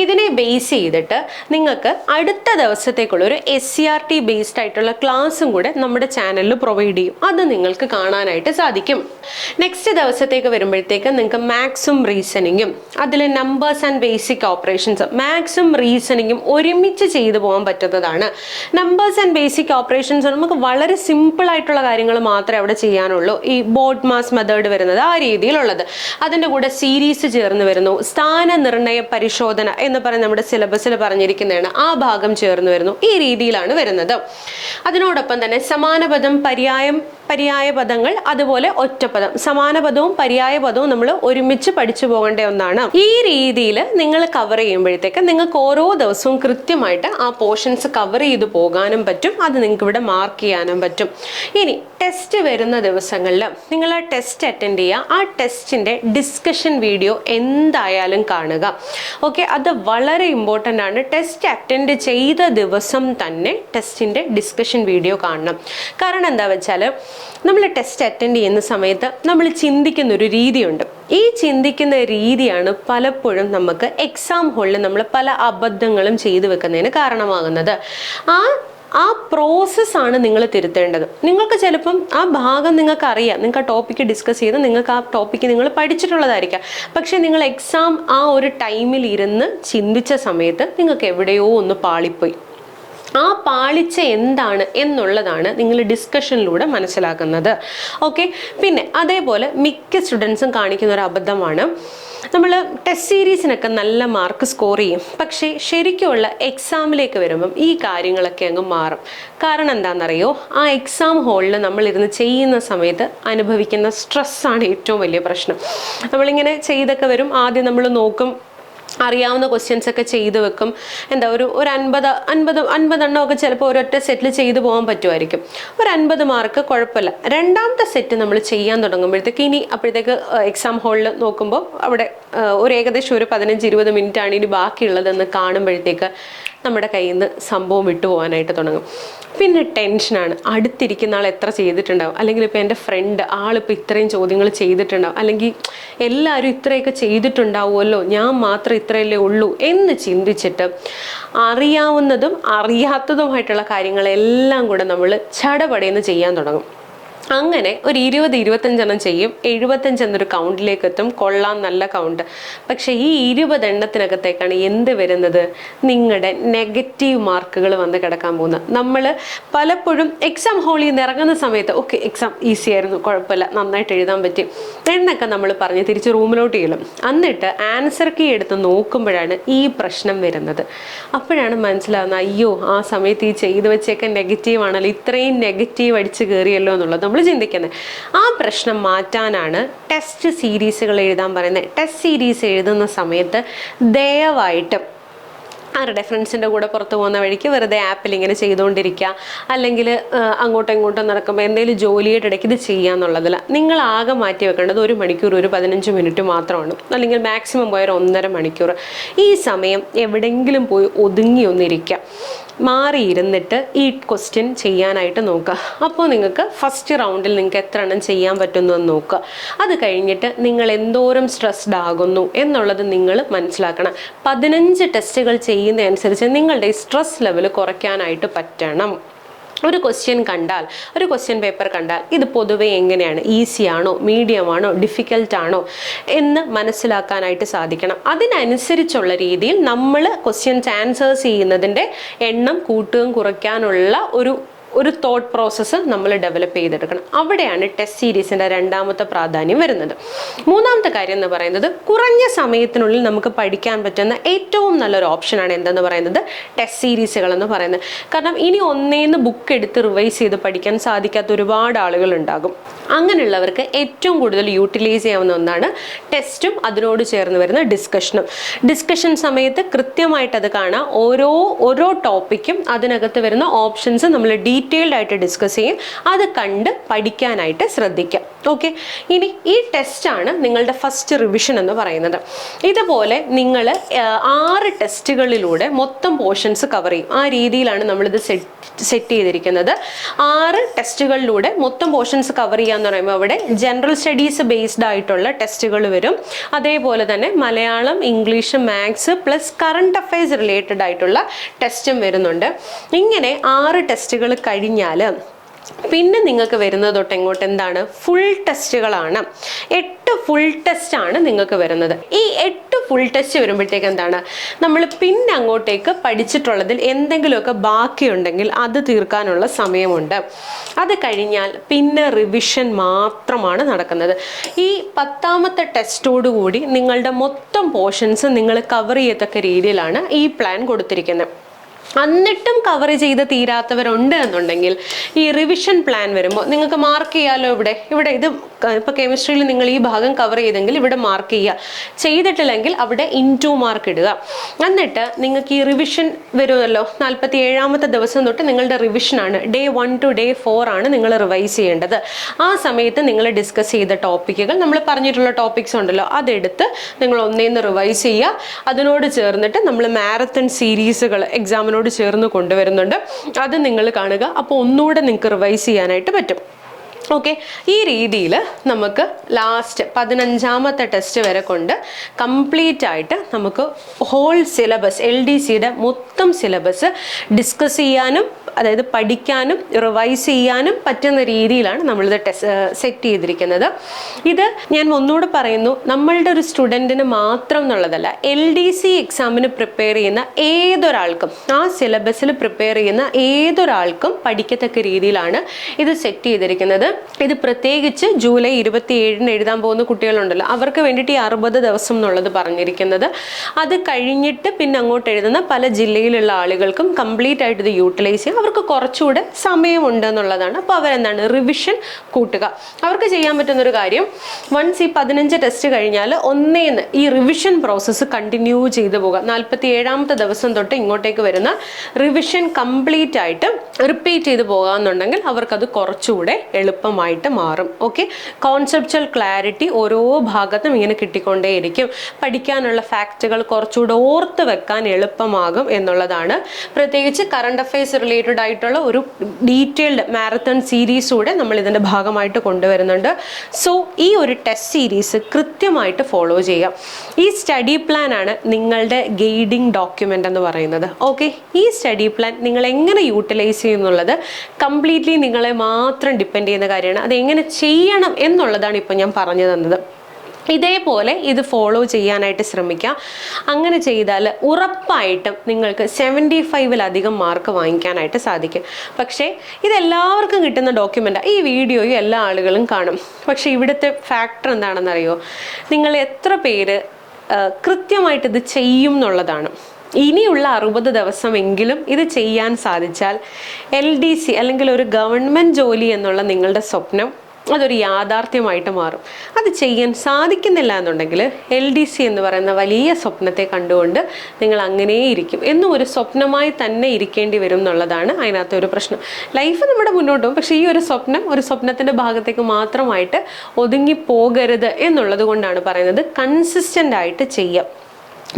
ഇതിനെ ബേസ് ചെയ്തിട്ട് നിങ്ങൾക്ക് അടുത്ത ദിവസത്തേക്കുള്ള ഒരു SCRT ബേസ്ഡ് ആയിട്ടുള്ള ക്ലാസ്സും കൂടെ നമ്മുടെ ചാനലിൽ പ്രൊവൈഡ് ചെയ്യും. അത് നിങ്ങൾക്ക് കാണാനായിട്ട് സാധിക്കും. നെക്സ്റ്റ് ദിവസത്തേക്ക് വരുമ്പോഴത്തേക്ക് നിങ്ങൾക്ക് മാത്സും റീസണിങ്ങും അതിൽ നമ്പേഴ്സ് ആൻഡ് ബേസിക് ഓപ്പറേഷൻസ്, മാത്സും റീസണിങ്ങും ഒരുമിച്ച് ചെയ്തു പോകാൻ പറ്റുന്നതാണ്. നമ്പേഴ്സ് ആൻഡ് ബേസിക് ഓപ്പറേഷൻസ് നമുക്ക് വളരെ സിമ്പിൾ ആയിട്ടുള്ള കാര്യങ്ങൾ മാത്രമേ അവിടെ ചെയ്യാനുള്ളൂ. ഈ ബോർഡ് മാസ് മെത്തേഡ് വരുന്നത് ആ രീതിയിലുള്ളത്. അതിൻ്റെ കൂടെ സീരീസ് ചേർന്ന് വരുന്നു. സ്ഥാന നിർണയ പരിശോധന എന്ന് പറയുന്ന നമ്മുടെ സിലബസിൽ പറഞ്ഞിരിക്കുന്നതാണ്, ആ ഭാഗം ചേർന്ന് വരുന്നു. ഈ രീതിയിലാണ് വരുന്നത്. അതിനോടൊപ്പം തന്നെ സമാനപദം, പര്യായ പദങ്ങൾ, അതുപോലെ ഒറ്റപ്പദം. സമാന പദവും പര്യായ പദവും നമ്മൾ ഒരുമിച്ച് പഠിച്ചു പോകേണ്ട ഒന്നാണ്. ഈ രീതിയിൽ നിങ്ങൾ കവർ ചെയ്യുമ്പോഴത്തേക്ക് നിങ്ങൾക്ക് ഓരോ ദിവസവും കൃത്യമായിട്ട് ആ പോർഷൻസ് കവർ ചെയ്ത് പോകാനും പറ്റും. അത് നിങ്ങൾക്ക് ഇവിടെ മാർക്ക് ചെയ്യാനും പറ്റും. ഇനി ടെസ്റ്റ് വരുന്ന ദിവസങ്ങളിൽ നിങ്ങൾ ആ ടെസ്റ്റ് അറ്റൻഡ് ചെയ്യുക. ആ ടെസ്റ്റിൻ്റെ ഡിസ്കഷൻ വീഡിയോ എന്തായാലും കാണുക. ഓക്കെ, അത് വളരെ ഇമ്പോർട്ടൻ്റ് ആണ്. ടെസ്റ്റ് അറ്റൻഡ് ചെയ്ത ദിവസം തന്നെ ടെസ്റ്റിൻ്റെ ഡിസ്കഷൻ വീഡിയോ കാണണം. കാരണം എന്താ വെച്ചാൽ നമ്മൾ ടെസ്റ്റ് അറ്റൻഡ് ചെയ്യുന്ന സമയത്ത് നമ്മൾ ചിന്തിക്കുന്ന ഒരു രീതിയുണ്ട്. ഈ ചിന്തിക്കുന്ന രീതിയാണ് പലപ്പോഴും നമുക്ക് എക്സാം ഹോളിൽ നമ്മൾ പല അബദ്ധങ്ങളും ചെയ്തു വെക്കുന്നതിന് കാരണമാകുന്നത്. ആ പ്രോസസ്സാണ് നിങ്ങൾ തിരുത്തേണ്ടത്. നിങ്ങൾക്ക് ചിലപ്പം ആ ഭാഗം നിങ്ങൾക്ക് അറിയാം, നിങ്ങൾക്ക് ആ ടോപ്പിക്ക് ഡിസ്കസ് ചെയ്ത് നിങ്ങൾക്ക് ആ ടോപ്പിക്ക് നിങ്ങൾ പഠിച്ചിട്ടുള്ളതായിരിക്കാം. പക്ഷേ നിങ്ങൾ എക്സാം ആ ഒരു ടൈമിൽ ഇരുന്ന് ചിന്തിച്ച സമയത്ത് നിങ്ങൾക്ക് എവിടെയോ ഒന്ന് പാളിപ്പോയി. ആ പാളിച്ച എന്താണ് എന്നുള്ളതാണ് നിങ്ങൾ ഡിസ്കഷനിലൂടെ മനസ്സിലാക്കുന്നത്. ഓക്കെ, പിന്നെ അതേപോലെ മിക്ക സ്റ്റുഡൻസും കാണിക്കുന്ന ഒരു അബദ്ധമാണ്, നമ്മൾ ടെസ്റ്റ് സീരീസിനൊക്കെ നല്ല മാർക്ക് സ്കോർ ചെയ്യും, പക്ഷേ ശരിക്കുമുള്ള എക്സാമിലേക്ക് വരുമ്പം ഈ കാര്യങ്ങളൊക്കെ അങ്ങ് മാറും. കാരണം എന്താണെന്നറിയോ, ആ എക്സാം ഹോളിൽ നമ്മളിരുന്ന് ചെയ്യുന്ന സമയത്ത് അനുഭവിക്കുന്ന സ്ട്രെസ്സാണ് ഏറ്റവും വലിയ പ്രശ്നം. നമ്മളിങ്ങനെ ചെയ്തൊക്കെ വരും, ആദ്യം നമ്മൾ നോക്കും, അറിയാവുന്ന ക്വസ്റ്റ്യൻസ് ഒക്കെ ചെയ്ത് വെക്കും. എന്താ ഒരു 50 എണ്ണമൊക്കെ ചിലപ്പോൾ ഒരൊറ്റ സെറ്റിൽ ചെയ്തു പോകാൻ പറ്റുമായിരിക്കും. ഒരു 50 മാർക്ക് കുഴപ്പമില്ല. രണ്ടാമത്തെ സെറ്റ് നമ്മൾ ചെയ്യാൻ തുടങ്ങുമ്പോഴത്തേക്ക് അപ്പോഴത്തേക്ക് എക്സാം ഹോളിൽ നോക്കുമ്പോൾ അവിടെ ഒരു ഏകദേശം ഒരു 15-20 മിനിറ്റാണ് ഇനി ബാക്കിയുള്ളതെന്ന് കാണുമ്പോഴത്തേക്ക് നമ്മുടെ കയ്യിൽ നിന്ന് സംഭവം വിട്ടുപോകാനായിട്ട് തുടങ്ങും. പിന്നെ ടെൻഷനാണ്, അടുത്തിരിക്കുന്ന ആൾ എത്ര ചെയ്തിട്ടുണ്ടാവും, അല്ലെങ്കിൽ ഇപ്പോൾ എൻ്റെ ഫ്രണ്ട് ആളിപ്പോൾ ഇത്രയും ചോദ്യങ്ങൾ ചെയ്തിട്ടുണ്ടാവും, അല്ലെങ്കിൽ എല്ലാവരും ഇത്രയൊക്കെ ചെയ്തിട്ടുണ്ടാവുമല്ലോ, ഞാൻ മാത്രം ഇത്രയല്ലേ ഉള്ളൂ എന്ന് ചിന്തിച്ചിട്ട് അറിയാവുന്നതും അറിയാത്തതുമായിട്ടുള്ള കാര്യങ്ങളെല്ലാം കൂടെ നമ്മൾ ചടപടയെന്ന് ചെയ്യാൻ തുടങ്ങും. അങ്ങനെ ഒരു 20-25 ചെയ്യും. 75 എന്നൊരു കൗണ്ടിലേക്ക് എത്തും. കൊള്ളാം, നല്ല കൗണ്ട്. പക്ഷെ ഈ 20 എണ്ണത്തിനകത്തേക്കാണ് എന്ത് വരുന്നത്? നിങ്ങളുടെ നെഗറ്റീവ് മാർക്കുകൾ വന്ന് കിടക്കാൻ പോകുന്നത്. നമ്മൾ പലപ്പോഴും എക്സാം ഹോളിൽ നിന്ന് ഇറങ്ങുന്ന സമയത്ത് ഓക്കെ എക്സാം ഈസി ആയിരുന്നു, കുഴപ്പമില്ല, നന്നായിട്ട് എഴുതാൻ പറ്റി എന്നൊക്കെ നമ്മൾ പറഞ്ഞ് തിരിച്ച് റൂമിലോട്ട് ചെല്ലും. എന്നിട്ട് ആൻസർ കീ എടുത്ത് നോക്കുമ്പോഴാണ് ഈ പ്രശ്നം വരുന്നത്. അപ്പോഴാണ് മനസ്സിലാവുന്നത്, അയ്യോ ആ സമയത്ത് ഈ ചെയ്തു വെച്ചേക്കെ നെഗറ്റീവ് ആണല്ലോ, ഇത്രയും നെഗറ്റീവ് അടിച്ച് കയറിയല്ലോ എന്നുള്ളത് നമ്മൾ ചിന്തിക്കുന്നത്. ആ പ്രശ്നം മാറ്റാനാണ് ടെസ്റ്റ് സീരീസുകൾ എഴുതാൻ പറയുന്നത്. ടെസ്റ്റ് സീരീസ് എഴുതുന്ന സമയത്ത് ദയവായിട്ട് ആരുടെ ഫ്രണ്ട്സിൻ്റെ കൂടെ പുറത്ത് പോകുന്ന വഴിക്ക് വെറുതെ ആപ്പിൽ ഇങ്ങനെ ചെയ്തുകൊണ്ടിരിക്കുക, അല്ലെങ്കിൽ അങ്ങോട്ടും ഇങ്ങോട്ടും നടക്കുമ്പോൾ എന്തെങ്കിലും ജോലിയുടെ ഇടയ്ക്ക് ഇത് ചെയ്യാന്നുള്ളതല്ല. നിങ്ങൾ ആകെ മാറ്റി വെക്കേണ്ടത് 1 മണിക്കൂർ, ഒരു 15 മിനിറ്റ് മാത്രമാണ്, അല്ലെങ്കിൽ മാക്സിമം പോയ 1.5 മണിക്കൂർ. ഈ സമയം എവിടെയെങ്കിലും പോയി ഒതുങ്ങി ഒന്നിരിക്കുക, മാറിയിരുന്നിട്ട് ഈ ക്വസ്റ്റ്യൻ ചെയ്യാനായിട്ട് നോക്കുക. അപ്പോൾ നിങ്ങൾക്ക് ഫസ്റ്റ് റൗണ്ടിൽ നിങ്ങൾക്ക് എത്ര എണ്ണം ചെയ്യാൻ പറ്റുന്നു എന്ന് നോക്കുക. അത് കഴിഞ്ഞിട്ട് നിങ്ങൾ എന്തോരം സ്ട്രെസ്ഡ് ആകുന്നു എന്നുള്ളത് നിങ്ങൾ മനസ്സിലാക്കണം. 15 ടെസ്റ്റുകൾ ചെയ്യുന്നതനുസരിച്ച് നിങ്ങളുടെ സ്ട്രെസ് ലെവൽ കുറയ്ക്കാനായിട്ട് പറ്റണം. ഒരു ക്വസ്റ്റ്യൻ പേപ്പർ കണ്ടാൽ ഇത് പൊതുവെ എങ്ങനെയാണ്, ഈസി ആണോ, മീഡിയം ആണോ, ഡിഫിക്കൽട്ട് ആണോ എന്ന് മനസ്സിലാക്കാനായിട്ട് സാധിക്കണം. അതിനനുസരിച്ചുള്ള രീതിയിൽ നമ്മൾ ക്വസ്റ്റ്യൻസ് ആൻസേഴ്സ് ചെയ്യുന്നതിൻ്റെ എണ്ണം കൂട്ടുകയും കുറയ്ക്കാനുള്ള ഒരു തോട്ട് പ്രോസസ്സ് നമ്മൾ ഡെവലപ്പ് ചെയ്തെടുക്കണം. അവിടെയാണ് ടെസ്റ്റ് സീരീസിൻ്റെ രണ്ടാമത്തെ പ്രാധാന്യം വരുന്നത്. മൂന്നാമത്തെ കാര്യം എന്ന് പറയുന്നത്, കുറഞ്ഞ സമയത്തിനുള്ളിൽ നമുക്ക് പഠിക്കാൻ പറ്റുന്ന ഏറ്റവും നല്ലൊരു ഓപ്ഷനാണ് എന്തെന്ന് പറയുന്നത്, ടെസ്റ്റ് സീരീസുകൾ എന്ന് പറയുന്നത്. കാരണം ഇനി ഒന്നേന്ന് ബുക്ക് എടുത്ത് റിവൈസ് ചെയ്ത് പഠിക്കാൻ സാധിക്കാത്ത ഒരുപാട് ആളുകൾ ഉണ്ടാകും. അങ്ങനെയുള്ളവർക്ക് ഏറ്റവും കൂടുതൽ യൂട്ടിലൈസ് ചെയ്യാവുന്ന ഒന്നാണ് ടെസ്റ്റും അതിനോട് ചേർന്ന് വരുന്ന ഡിസ്കഷൻ സമയത്ത് കൃത്യമായിട്ട് അത് കാണാം. ഓരോ ടോപ്പിക്കും അതിനകത്ത് വരുന്ന ഓപ്ഷൻസ് നമ്മൾ ഡീറ്റെയിൽഡ് ആയിട്ട് ഡിസ്കസ് ചെയ്യും. അത് കണ്ട് പഠിക്കാനായിട്ട് ശ്രദ്ധിക്കാം. ഓക്കെ, ഇനി ഈ ടെസ്റ്റാണ് നിങ്ങളുടെ ഫസ്റ്റ് റിവിഷൻ എന്ന് പറയുന്നത്. ഇതുപോലെ നിങ്ങൾ 6 ടെസ്റ്റുകളിലൂടെ മൊത്തം പോർഷൻസ് കവർ ചെയ്യും. ആ രീതിയിലാണ് നമ്മളിത് സെറ്റ് ചെയ്തിരിക്കുന്നത്. 6 ടെസ്റ്റുകളിലൂടെ മൊത്തം പോർഷൻസ് കവർ ചെയ്യാന്ന് പറയുമ്പോൾ അവിടെ ജനറൽ സ്റ്റഡീസ് ബേസ്ഡ് ആയിട്ടുള്ള ടെസ്റ്റുകൾ വരും. അതേപോലെ തന്നെ Malayalam, English, maths plus current affairs related ആയിട്ടുള്ള ടെസ്റ്റും വരുന്നുണ്ട്. ഇങ്ങനെ 6 ടെസ്റ്റുകൾ കഴിഞ്ഞാൽ പിന്നെ നിങ്ങൾക്ക് വരുന്നത് തൊട്ട് എങ്ങോട്ട് എന്താണ്, ഫുൾ ടെസ്റ്റുകളാണ്. 8 ഫുൾ ടെസ്റ്റ് ആണ് നിങ്ങൾക്ക് വരുന്നത്. ഈ 8 ഫുൾ ടെസ്റ്റ് വരുമ്പോഴത്തേക്ക് എന്താണ്, നമ്മൾ പിന്നെ അങ്ങോട്ടേക്ക് പഠിച്ചിട്ടുള്ളതിൽ എന്തെങ്കിലുമൊക്കെ ബാക്കിയുണ്ടെങ്കിൽ അത് തീർക്കാനുള്ള സമയമുണ്ട്. അത് കഴിഞ്ഞാൽ പിന്നെ റിവിഷൻ മാത്രമാണ് നടക്കുന്നത്. ഈ 10ാമത്തെ ടെസ്റ്റോടുകൂടി നിങ്ങളുടെ മൊത്തം പോർഷൻസ് നിങ്ങൾ കവർ ചെയ്യത്തക്ക രീതിയിലാണ് ഈ പ്ലാൻ കൊടുത്തിരിക്കുന്നത്. എന്നിട്ടും കവർ ചെയ്ത് തീരാത്തവരുണ്ട് എന്നുണ്ടെങ്കിൽ ഈ റിവിഷൻ പ്ലാൻ വരുമ്പോൾ നിങ്ങൾക്ക് മാർക്ക് ചെയ്യാമല്ലോ. ഇവിടെ ഇത് ഇപ്പോൾ കെമിസ്ട്രിയിൽ നിങ്ങൾ ഈ ഭാഗം കവർ ചെയ്തെങ്കിൽ ഇവിടെ മാർക്ക് ചെയ്യുക, ചെയ്തിട്ടില്ലെങ്കിൽ അവിടെ ഇൻടു മാർക്ക് ഇടുക. എന്നിട്ട് നിങ്ങൾക്ക് ഈ റിവിഷൻ വരുമല്ലോ, 47ാമത്തെ ദിവസം തൊട്ട് നിങ്ങളുടെ റിവിഷനാണ്. ഡേ 1 to day 4 ആണ് നിങ്ങൾ റിവൈസ് ചെയ്യേണ്ടത്. ആ സമയത്ത് നിങ്ങൾ ഡിസ്കസ് ചെയ്ത ടോപ്പിക്കുകൾ, നമ്മൾ പറഞ്ഞിട്ടുള്ള ടോപ്പിക്സ് ഉണ്ടല്ലോ, അതെടുത്ത് നിങ്ങൾ ഒന്നേന്ന് റിവൈസ് ചെയ്യുക. അതിനോട് ചേർന്നിട്ട് നമ്മൾ മാരത്തൺ സീരീസുകൾ എക്സാമിനോട് ചേർന്ന് കൊണ്ടുവരുന്നുണ്ട്, അത് നിങ്ങൾ കാണുക. അപ്പോൾ ഒന്നുകൂടെ നിങ്ങൾക്ക് റിവൈസ് ചെയ്യാനായിട്ട് പറ്റും. ഓക്കെ, ഈ രീതിയിൽ നമുക്ക് ലാസ്റ്റ് 15ാമത്തെ ടെസ്റ്റ് വരെ കൊണ്ട് കംപ്ലീറ്റ് ആയിട്ട് നമുക്ക് ഹോൾ സിലബസ് LDCയുടെ മൊത്തം സിലബസ് ഡിസ്കസ് ചെയ്യാനും അതായത് പഠിക്കാനും റിവൈസ് ചെയ്യാനും പറ്റുന്ന രീതിയിലാണ് നമ്മളിത് സെറ്റ് ചെയ്തിരിക്കുന്നത്. ഇത് ഞാൻ ഒന്നുകൂടെ പറയുന്നു, നമ്മളുടെ ഒരു സ്റ്റുഡൻറ്റിന് മാത്രം എന്നുള്ളതല്ല, LDC എക്സാമിന് പ്രിപ്പയർ ചെയ്യുന്ന ഏതൊരാൾക്കും, ആ സിലബസിൽ പ്രിപ്പയർ ചെയ്യുന്ന ഏതൊരാൾക്കും പഠിക്കത്തക്ക രീതിയിലാണ് ഇത് സെറ്റ് ചെയ്തിരിക്കുന്നത്. ഇത് പ്രത്യേകിച്ച് ജൂലൈ 27-ന് എഴുതാൻ പോകുന്ന കുട്ടികളുണ്ടല്ലോ, അവർക്ക് വേണ്ടിയിട്ട് ഈ 60 ദിവസം എന്നുള്ളത് പറഞ്ഞിരിക്കുന്നത്. അത് കഴിഞ്ഞിട്ട് പിന്നെ അങ്ങോട്ട് എഴുതുന്ന പല ജില്ലയിലുള്ള ആളുകൾക്കും കംപ്ലീറ്റ് ആയിട്ട് ഇത് യൂട്ടിലൈസ് ചെയ്യാം. അവർക്ക് കുറച്ചുകൂടെ സമയമുണ്ട് എന്നുള്ളതാണ്. അപ്പോൾ അവരെന്താണ്, റിവിഷൻ കൂട്ടുക. അവർക്ക് ചെയ്യാൻ പറ്റുന്നൊരു കാര്യം, വൺസ് ഈ 15 ടെസ്റ്റ് കഴിഞ്ഞാൽ ഒന്നേന്ന് ഈ റിവിഷൻ പ്രോസസ്സ് കണ്ടിന്യൂ ചെയ്തു പോകുക. 47ാമത്തെ ദിവസം തൊട്ട് ഇങ്ങോട്ടേക്ക് വരുന്ന റിവിഷൻ കംപ്ലീറ്റ് ആയിട്ട് റിപ്പീറ്റ് ചെയ്ത് പോകാമെന്നുണ്ടെങ്കിൽ അവർക്കത് കുറച്ചുകൂടെ എളുപ്പമായിട്ട് മാറും. ഓക്കെ, കോൺസെപ്ച്വൽ ക്ലാരിറ്റി ഓരോ ഭാഗത്തും ഇങ്ങനെ കിട്ടിക്കൊണ്ടേയിരിക്കും. പഠിക്കാനുള്ള ഫാക്റ്റുകൾ കുറച്ചുകൂടെ ഓർത്ത് വെക്കാൻ എളുപ്പമാകും എന്നുള്ളതാണ്. പ്രത്യേകിച്ച് കറണ്ട് അഫയേഴ്സ് റിലേറ്റഡ് ആയിട്ടുള്ള ഒരു ഡീറ്റെയിൽഡ് മാരത്തൺ സീരീസ് കൂടെ നമ്മൾ ഇതിൻ്റെ ഭാഗമായിട്ട് കൊണ്ടുവരുന്നുണ്ട്. സോ ഈ ഒരു ടെസ്റ്റ് സീരീസ് കൃത്യമായിട്ട് ഫോളോ ചെയ്യാം. ഈ സ്റ്റഡി പ്ലാൻ ആണ് നിങ്ങളുടെ ഗൈഡിങ് ഡോക്യുമെൻ്റ് എന്ന് പറയുന്നത്. ഓക്കെ, ഈ സ്റ്റഡി പ്ലാൻ നിങ്ങൾ എങ്ങനെ യൂട്ടിലൈസ് ചെയ്യുന്നുള്ളത് കംപ്ലീറ്റ്ലി നിങ്ങളെ മാത്രം ഡിപ്പെൻഡ് ചെയ്യുന്ന കാര്യമാണ്. അതെങ്ങനെ ചെയ്യണം എന്നുള്ളതാണ് ഇപ്പോൾ ഞാൻ പറഞ്ഞു തന്നത്. ഇതേപോലെ ഇത് ഫോളോ ചെയ്യാനായിട്ട് ശ്രമിക്കാം. അങ്ങനെ ചെയ്താൽ ഉറപ്പായിട്ടും നിങ്ങൾക്ക് 75-ലധികം മാർക്ക് വാങ്ങിക്കാനായിട്ട് സാധിക്കും. പക്ഷേ ഇതെല്ലാവർക്കും കിട്ടുന്ന ഡോക്യുമെൻ്റാണ്. ഈ വീഡിയോയും എല്ലാ ആളുകളും കാണും. പക്ഷേ ഇവിടുത്തെ ഫാക്ടർ എന്താണെന്നറിയോ, നിങ്ങൾ എത്ര പേര് കൃത്യമായിട്ട് ഇത് ചെയ്യും എന്നുള്ളതാണ്. ഇനിയുള്ള 60 ദിവസമെങ്കിലും ഇത് ചെയ്യാൻ സാധിച്ചാൽ LDC അല്ലെങ്കിൽ ഒരു ഗവൺമെൻറ് ജോലി എന്നുള്ള നിങ്ങളുടെ സ്വപ്നം അതൊരു യാഥാർത്ഥ്യമായിട്ട് മാറും. അത് ചെയ്യാൻ സാധിക്കുന്നില്ല എന്നുണ്ടെങ്കിൽ LDC എന്ന് പറയുന്ന വലിയ സ്വപ്നത്തെ കണ്ടുകൊണ്ട് നിങ്ങൾ അങ്ങനെ ഇരിക്കും. എന്നും ഒരു സ്വപ്നമായി തന്നെ ഇരിക്കേണ്ടി വരും എന്നുള്ളതാണ് അതിനകത്ത് ഒരു പ്രശ്നം. ലൈഫ് നമ്മുടെ മുന്നോട്ട് പോകും, പക്ഷേ ഈ ഒരു സ്വപ്നത്തിൻ്റെ ഭാഗത്തേക്ക് മാത്രമായിട്ട് ഒതുങ്ങി പോകരുത് എന്നുള്ളത് കൊണ്ടാണ് പറയുന്നത് കൺസിസ്റ്റൻ്റ് ആയിട്ട് ചെയ്യാം.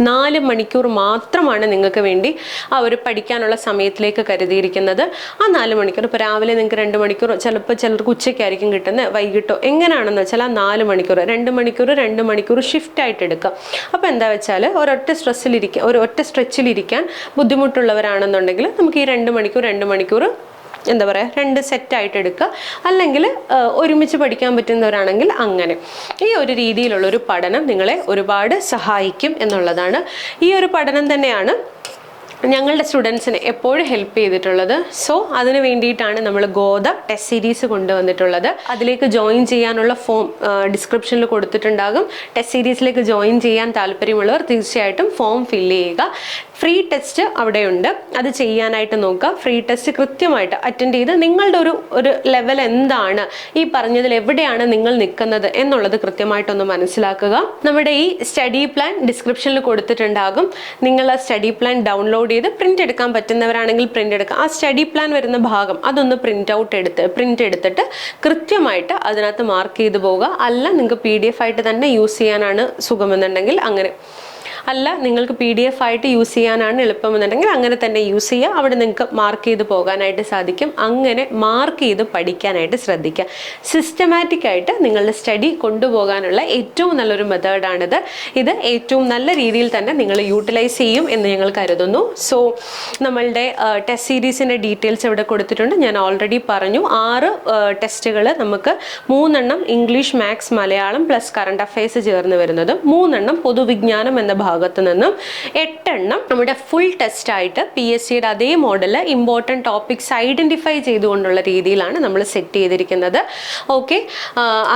4 മണിക്കൂർ മാത്രമാണ് നിങ്ങൾക്ക് വേണ്ടി ആ ഒരു പഠിക്കാനുള്ള സമയത്തിലേക്ക് കരുതിയിരിക്കുന്നത്. ആ 4 മണിക്കൂർ ഇപ്പോൾ രാവിലെ നിങ്ങൾക്ക് 2 മണിക്കൂർ, ചിലപ്പോൾ ചിലർക്ക് ഉച്ചയ്ക്കായിരിക്കും കിട്ടുന്നത്, വൈകിട്ടോ എങ്ങനെയാണെന്ന് വെച്ചാൽ ആ 4 മണിക്കൂർ 2 മണിക്കൂർ ഷിഫ്റ്റ് ആയിട്ട് എടുക്കുക. അപ്പോൾ എന്താ വെച്ചാൽ ഒരൊറ്റ സ്ട്രെച്ചിലിരിക്കാൻ ബുദ്ധിമുട്ടുള്ളവരാണെന്നുണ്ടെങ്കിൽ നമുക്ക് ഈ 2 മണിക്കൂർ എന്താ പറയുക 2 സെറ്റായിട്ട് എടുക്കുക. അല്ലെങ്കിൽ ഒരുമിച്ച് പഠിക്കാൻ പറ്റുന്നവരാണെങ്കിൽ അങ്ങനെ. ഈ ഒരു രീതിയിലുള്ളൊരു പഠനം നിങ്ങളെ ഒരുപാട് സഹായിക്കും എന്നുള്ളതാണ്. ഈ ഒരു പഠനം തന്നെയാണ് ഞങ്ങളുടെ സ്റ്റുഡൻസിനെ എപ്പോഴും ഹെൽപ്പ് ചെയ്തിട്ടുള്ളത്. സോ അതിന് വേണ്ടിയിട്ടാണ് നമ്മൾ ഗോദ ടെസ്റ്റ് സീരീസ് കൊണ്ടുവന്നിട്ടുള്ളത്. അതിലേക്ക് ജോയിൻ ചെയ്യാനുള്ള ഫോം ഡിസ്ക്രിപ്ഷനിൽ കൊടുത്തിട്ടുണ്ടാകും. ടെസ്റ്റ് സീരീസിലേക്ക് ജോയിൻ ചെയ്യാൻ താല്പര്യമുള്ളവർ തീർച്ചയായിട്ടും ഫോം ഫില്ല് ചെയ്യുക. ഫ്രീ ടെസ്റ്റ് അവിടെയുണ്ട്, അത് ചെയ്യാനായിട്ട് നോക്കുക. ഫ്രീ ടെസ്റ്റ് കൃത്യമായിട്ട് അറ്റൻഡ് ചെയ്ത് നിങ്ങളുടെ ഒരു ലെവൽ എന്താണ്, ഈ പറഞ്ഞതിൽ എവിടെയാണ് നിങ്ങൾ നിൽക്കുന്നത് എന്നുള്ളത് കൃത്യമായിട്ടൊന്ന് മനസ്സിലാക്കുക. നമ്മുടെ ഈ സ്റ്റഡി പ്ലാൻ ഡിസ്ക്രിപ്ഷനിൽ കൊടുത്തിട്ടുണ്ടാകും. നിങ്ങൾ ആ സ്റ്റഡി പ്ലാൻ ഡൗൺലോഡ് ചെയ്ത് പ്രിന്റ് എടുക്കാൻ പറ്റുന്നവരാണെങ്കിൽ പ്രിന്റ് എടുക്കാം. ആ സ്റ്റഡി പ്ലാൻ വരുന്ന ഭാഗം അതൊന്ന് പ്രിന്റ് എടുത്തിട്ട് കൃത്യമായിട്ട് അതിനകത്ത് മാർക്ക് ചെയ്ത് പോവുക. അല്ല നിങ്ങൾക്ക് PDF ആയിട്ട് തന്നെ യൂസ് ചെയ്യാനാണ് സുഖമെന്നുണ്ടെങ്കിൽ അങ്ങനെ. അല്ല നിങ്ങൾക്ക് PDF ആയിട്ട് യൂസ് ചെയ്യാനാണ് എളുപ്പമെന്നുണ്ടെങ്കിൽ അങ്ങനെ തന്നെ യൂസ് ചെയ്യുക. അവിടെ നിങ്ങൾക്ക് മാർക്ക് ചെയ്ത് പോകാനായിട്ട് സാധിക്കും. അങ്ങനെ മാർക്ക് ചെയ്ത് പഠിക്കാനായിട്ട് ശ്രദ്ധിക്കുക. സിസ്റ്റമാറ്റിക് ആയിട്ട് നിങ്ങളുടെ സ്റ്റഡി കൊണ്ടുപോകാനുള്ള ഏറ്റവും നല്ലൊരു മെത്തേഡാണിത്. ഇത് ഏറ്റവും നല്ല രീതിയിൽ തന്നെ നിങ്ങൾ യൂട്ടിലൈസ് ചെയ്യും എന്ന് ഞങ്ങൾ കരുതുന്നു. സോ നമ്മളുടെ ടെസ്റ്റ് സീരീസിൻ്റെ ഡീറ്റെയിൽസ് ഇവിടെ കൊടുത്തിട്ടുണ്ട്. ഞാൻ ഓൾറെഡി പറഞ്ഞു 6 ടെസ്റ്റുകൾ നമുക്ക് 3 English, maths, Malayalam plus current affairs ചേർന്ന് വരുന്നതും 3 പൊതുവിജ്ഞാനം എന്ന ഭാഗത്ത് നിന്നും 8 നമ്മുടെ ഫുൾ ടെസ്റ്റായിട്ട് PSCയുടെ അതേ മോഡല് ഇമ്പോർട്ടൻറ്റ് ടോപ്പിക്സ് ഐഡൻറ്റിഫൈ ചെയ്തുകൊണ്ടുള്ള രീതിയിലാണ് നമ്മൾ സെറ്റ് ചെയ്തിരിക്കുന്നത്. ഓക്കെ,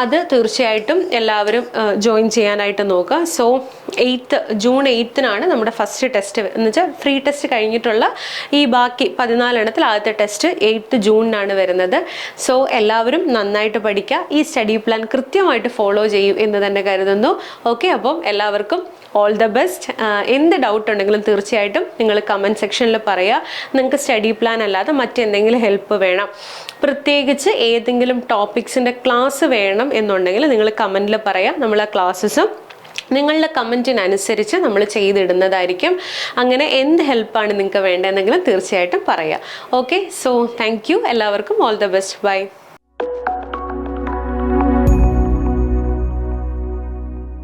അത് തീർച്ചയായിട്ടും എല്ലാവരും ജോയിൻ ചെയ്യാനായിട്ട് നോക്കുക. സോ ജൂൺ 8 നമ്മുടെ ഫസ്റ്റ് ടെസ്റ്റ് എന്ന് വെച്ചാൽ ഫ്രീ ടെസ്റ്റ് കഴിഞ്ഞിട്ടുള്ള ഈ ബാക്കി 14 എണ്ണത്തിൽ ആദ്യത്തെ ടെസ്റ്റ് 8 ജൂണിനാണ് വരുന്നത്. സോ എല്ലാവരും നന്നായിട്ട് പഠിക്കുക. ഈ സ്റ്റഡി പ്ലാൻ കൃത്യമായിട്ട് ഫോളോ ചെയ്യും എന്ന് തന്നെ കരുതുന്നു. ഓക്കെ, അപ്പം എല്ലാവർക്കും ഓൾ ദ ബെസ്റ്റ്. എന്ത് ഡൗട്ട് ഉണ്ടെങ്കിലും തീർച്ചയായിട്ടും നിങ്ങൾ കമൻറ്റ് സെക്ഷനിൽ പറയുക. നിങ്ങൾക്ക് സ്റ്റഡി പ്ലാൻ അല്ലാതെ മറ്റെന്തെങ്കിലും ഹെൽപ്പ് വേണം, പ്രത്യേകിച്ച് ഏതെങ്കിലും ടോപ്പിക്സിൻ്റെ ക്ലാസ് വേണം എന്നുണ്ടെങ്കിൽ നിങ്ങൾ കമൻറ്റിൽ പറയുക. നമ്മൾ ആ ക്ലാസ്സസും നിങ്ങളുടെ കമൻറ്റിനനുസരിച്ച് നമ്മൾ ചെയ്തിടുന്നതായിരിക്കും. അങ്ങനെ എന്ത് ഹെൽപ്പാണ് നിങ്ങൾക്ക് വേണ്ടതെന്നെങ്കിലും തീർച്ചയായിട്ടും പറയുക. Okay, so thank you. എല്ലാവർക്കും ഓൾ ദ ബെസ്റ്റ്. ബൈ.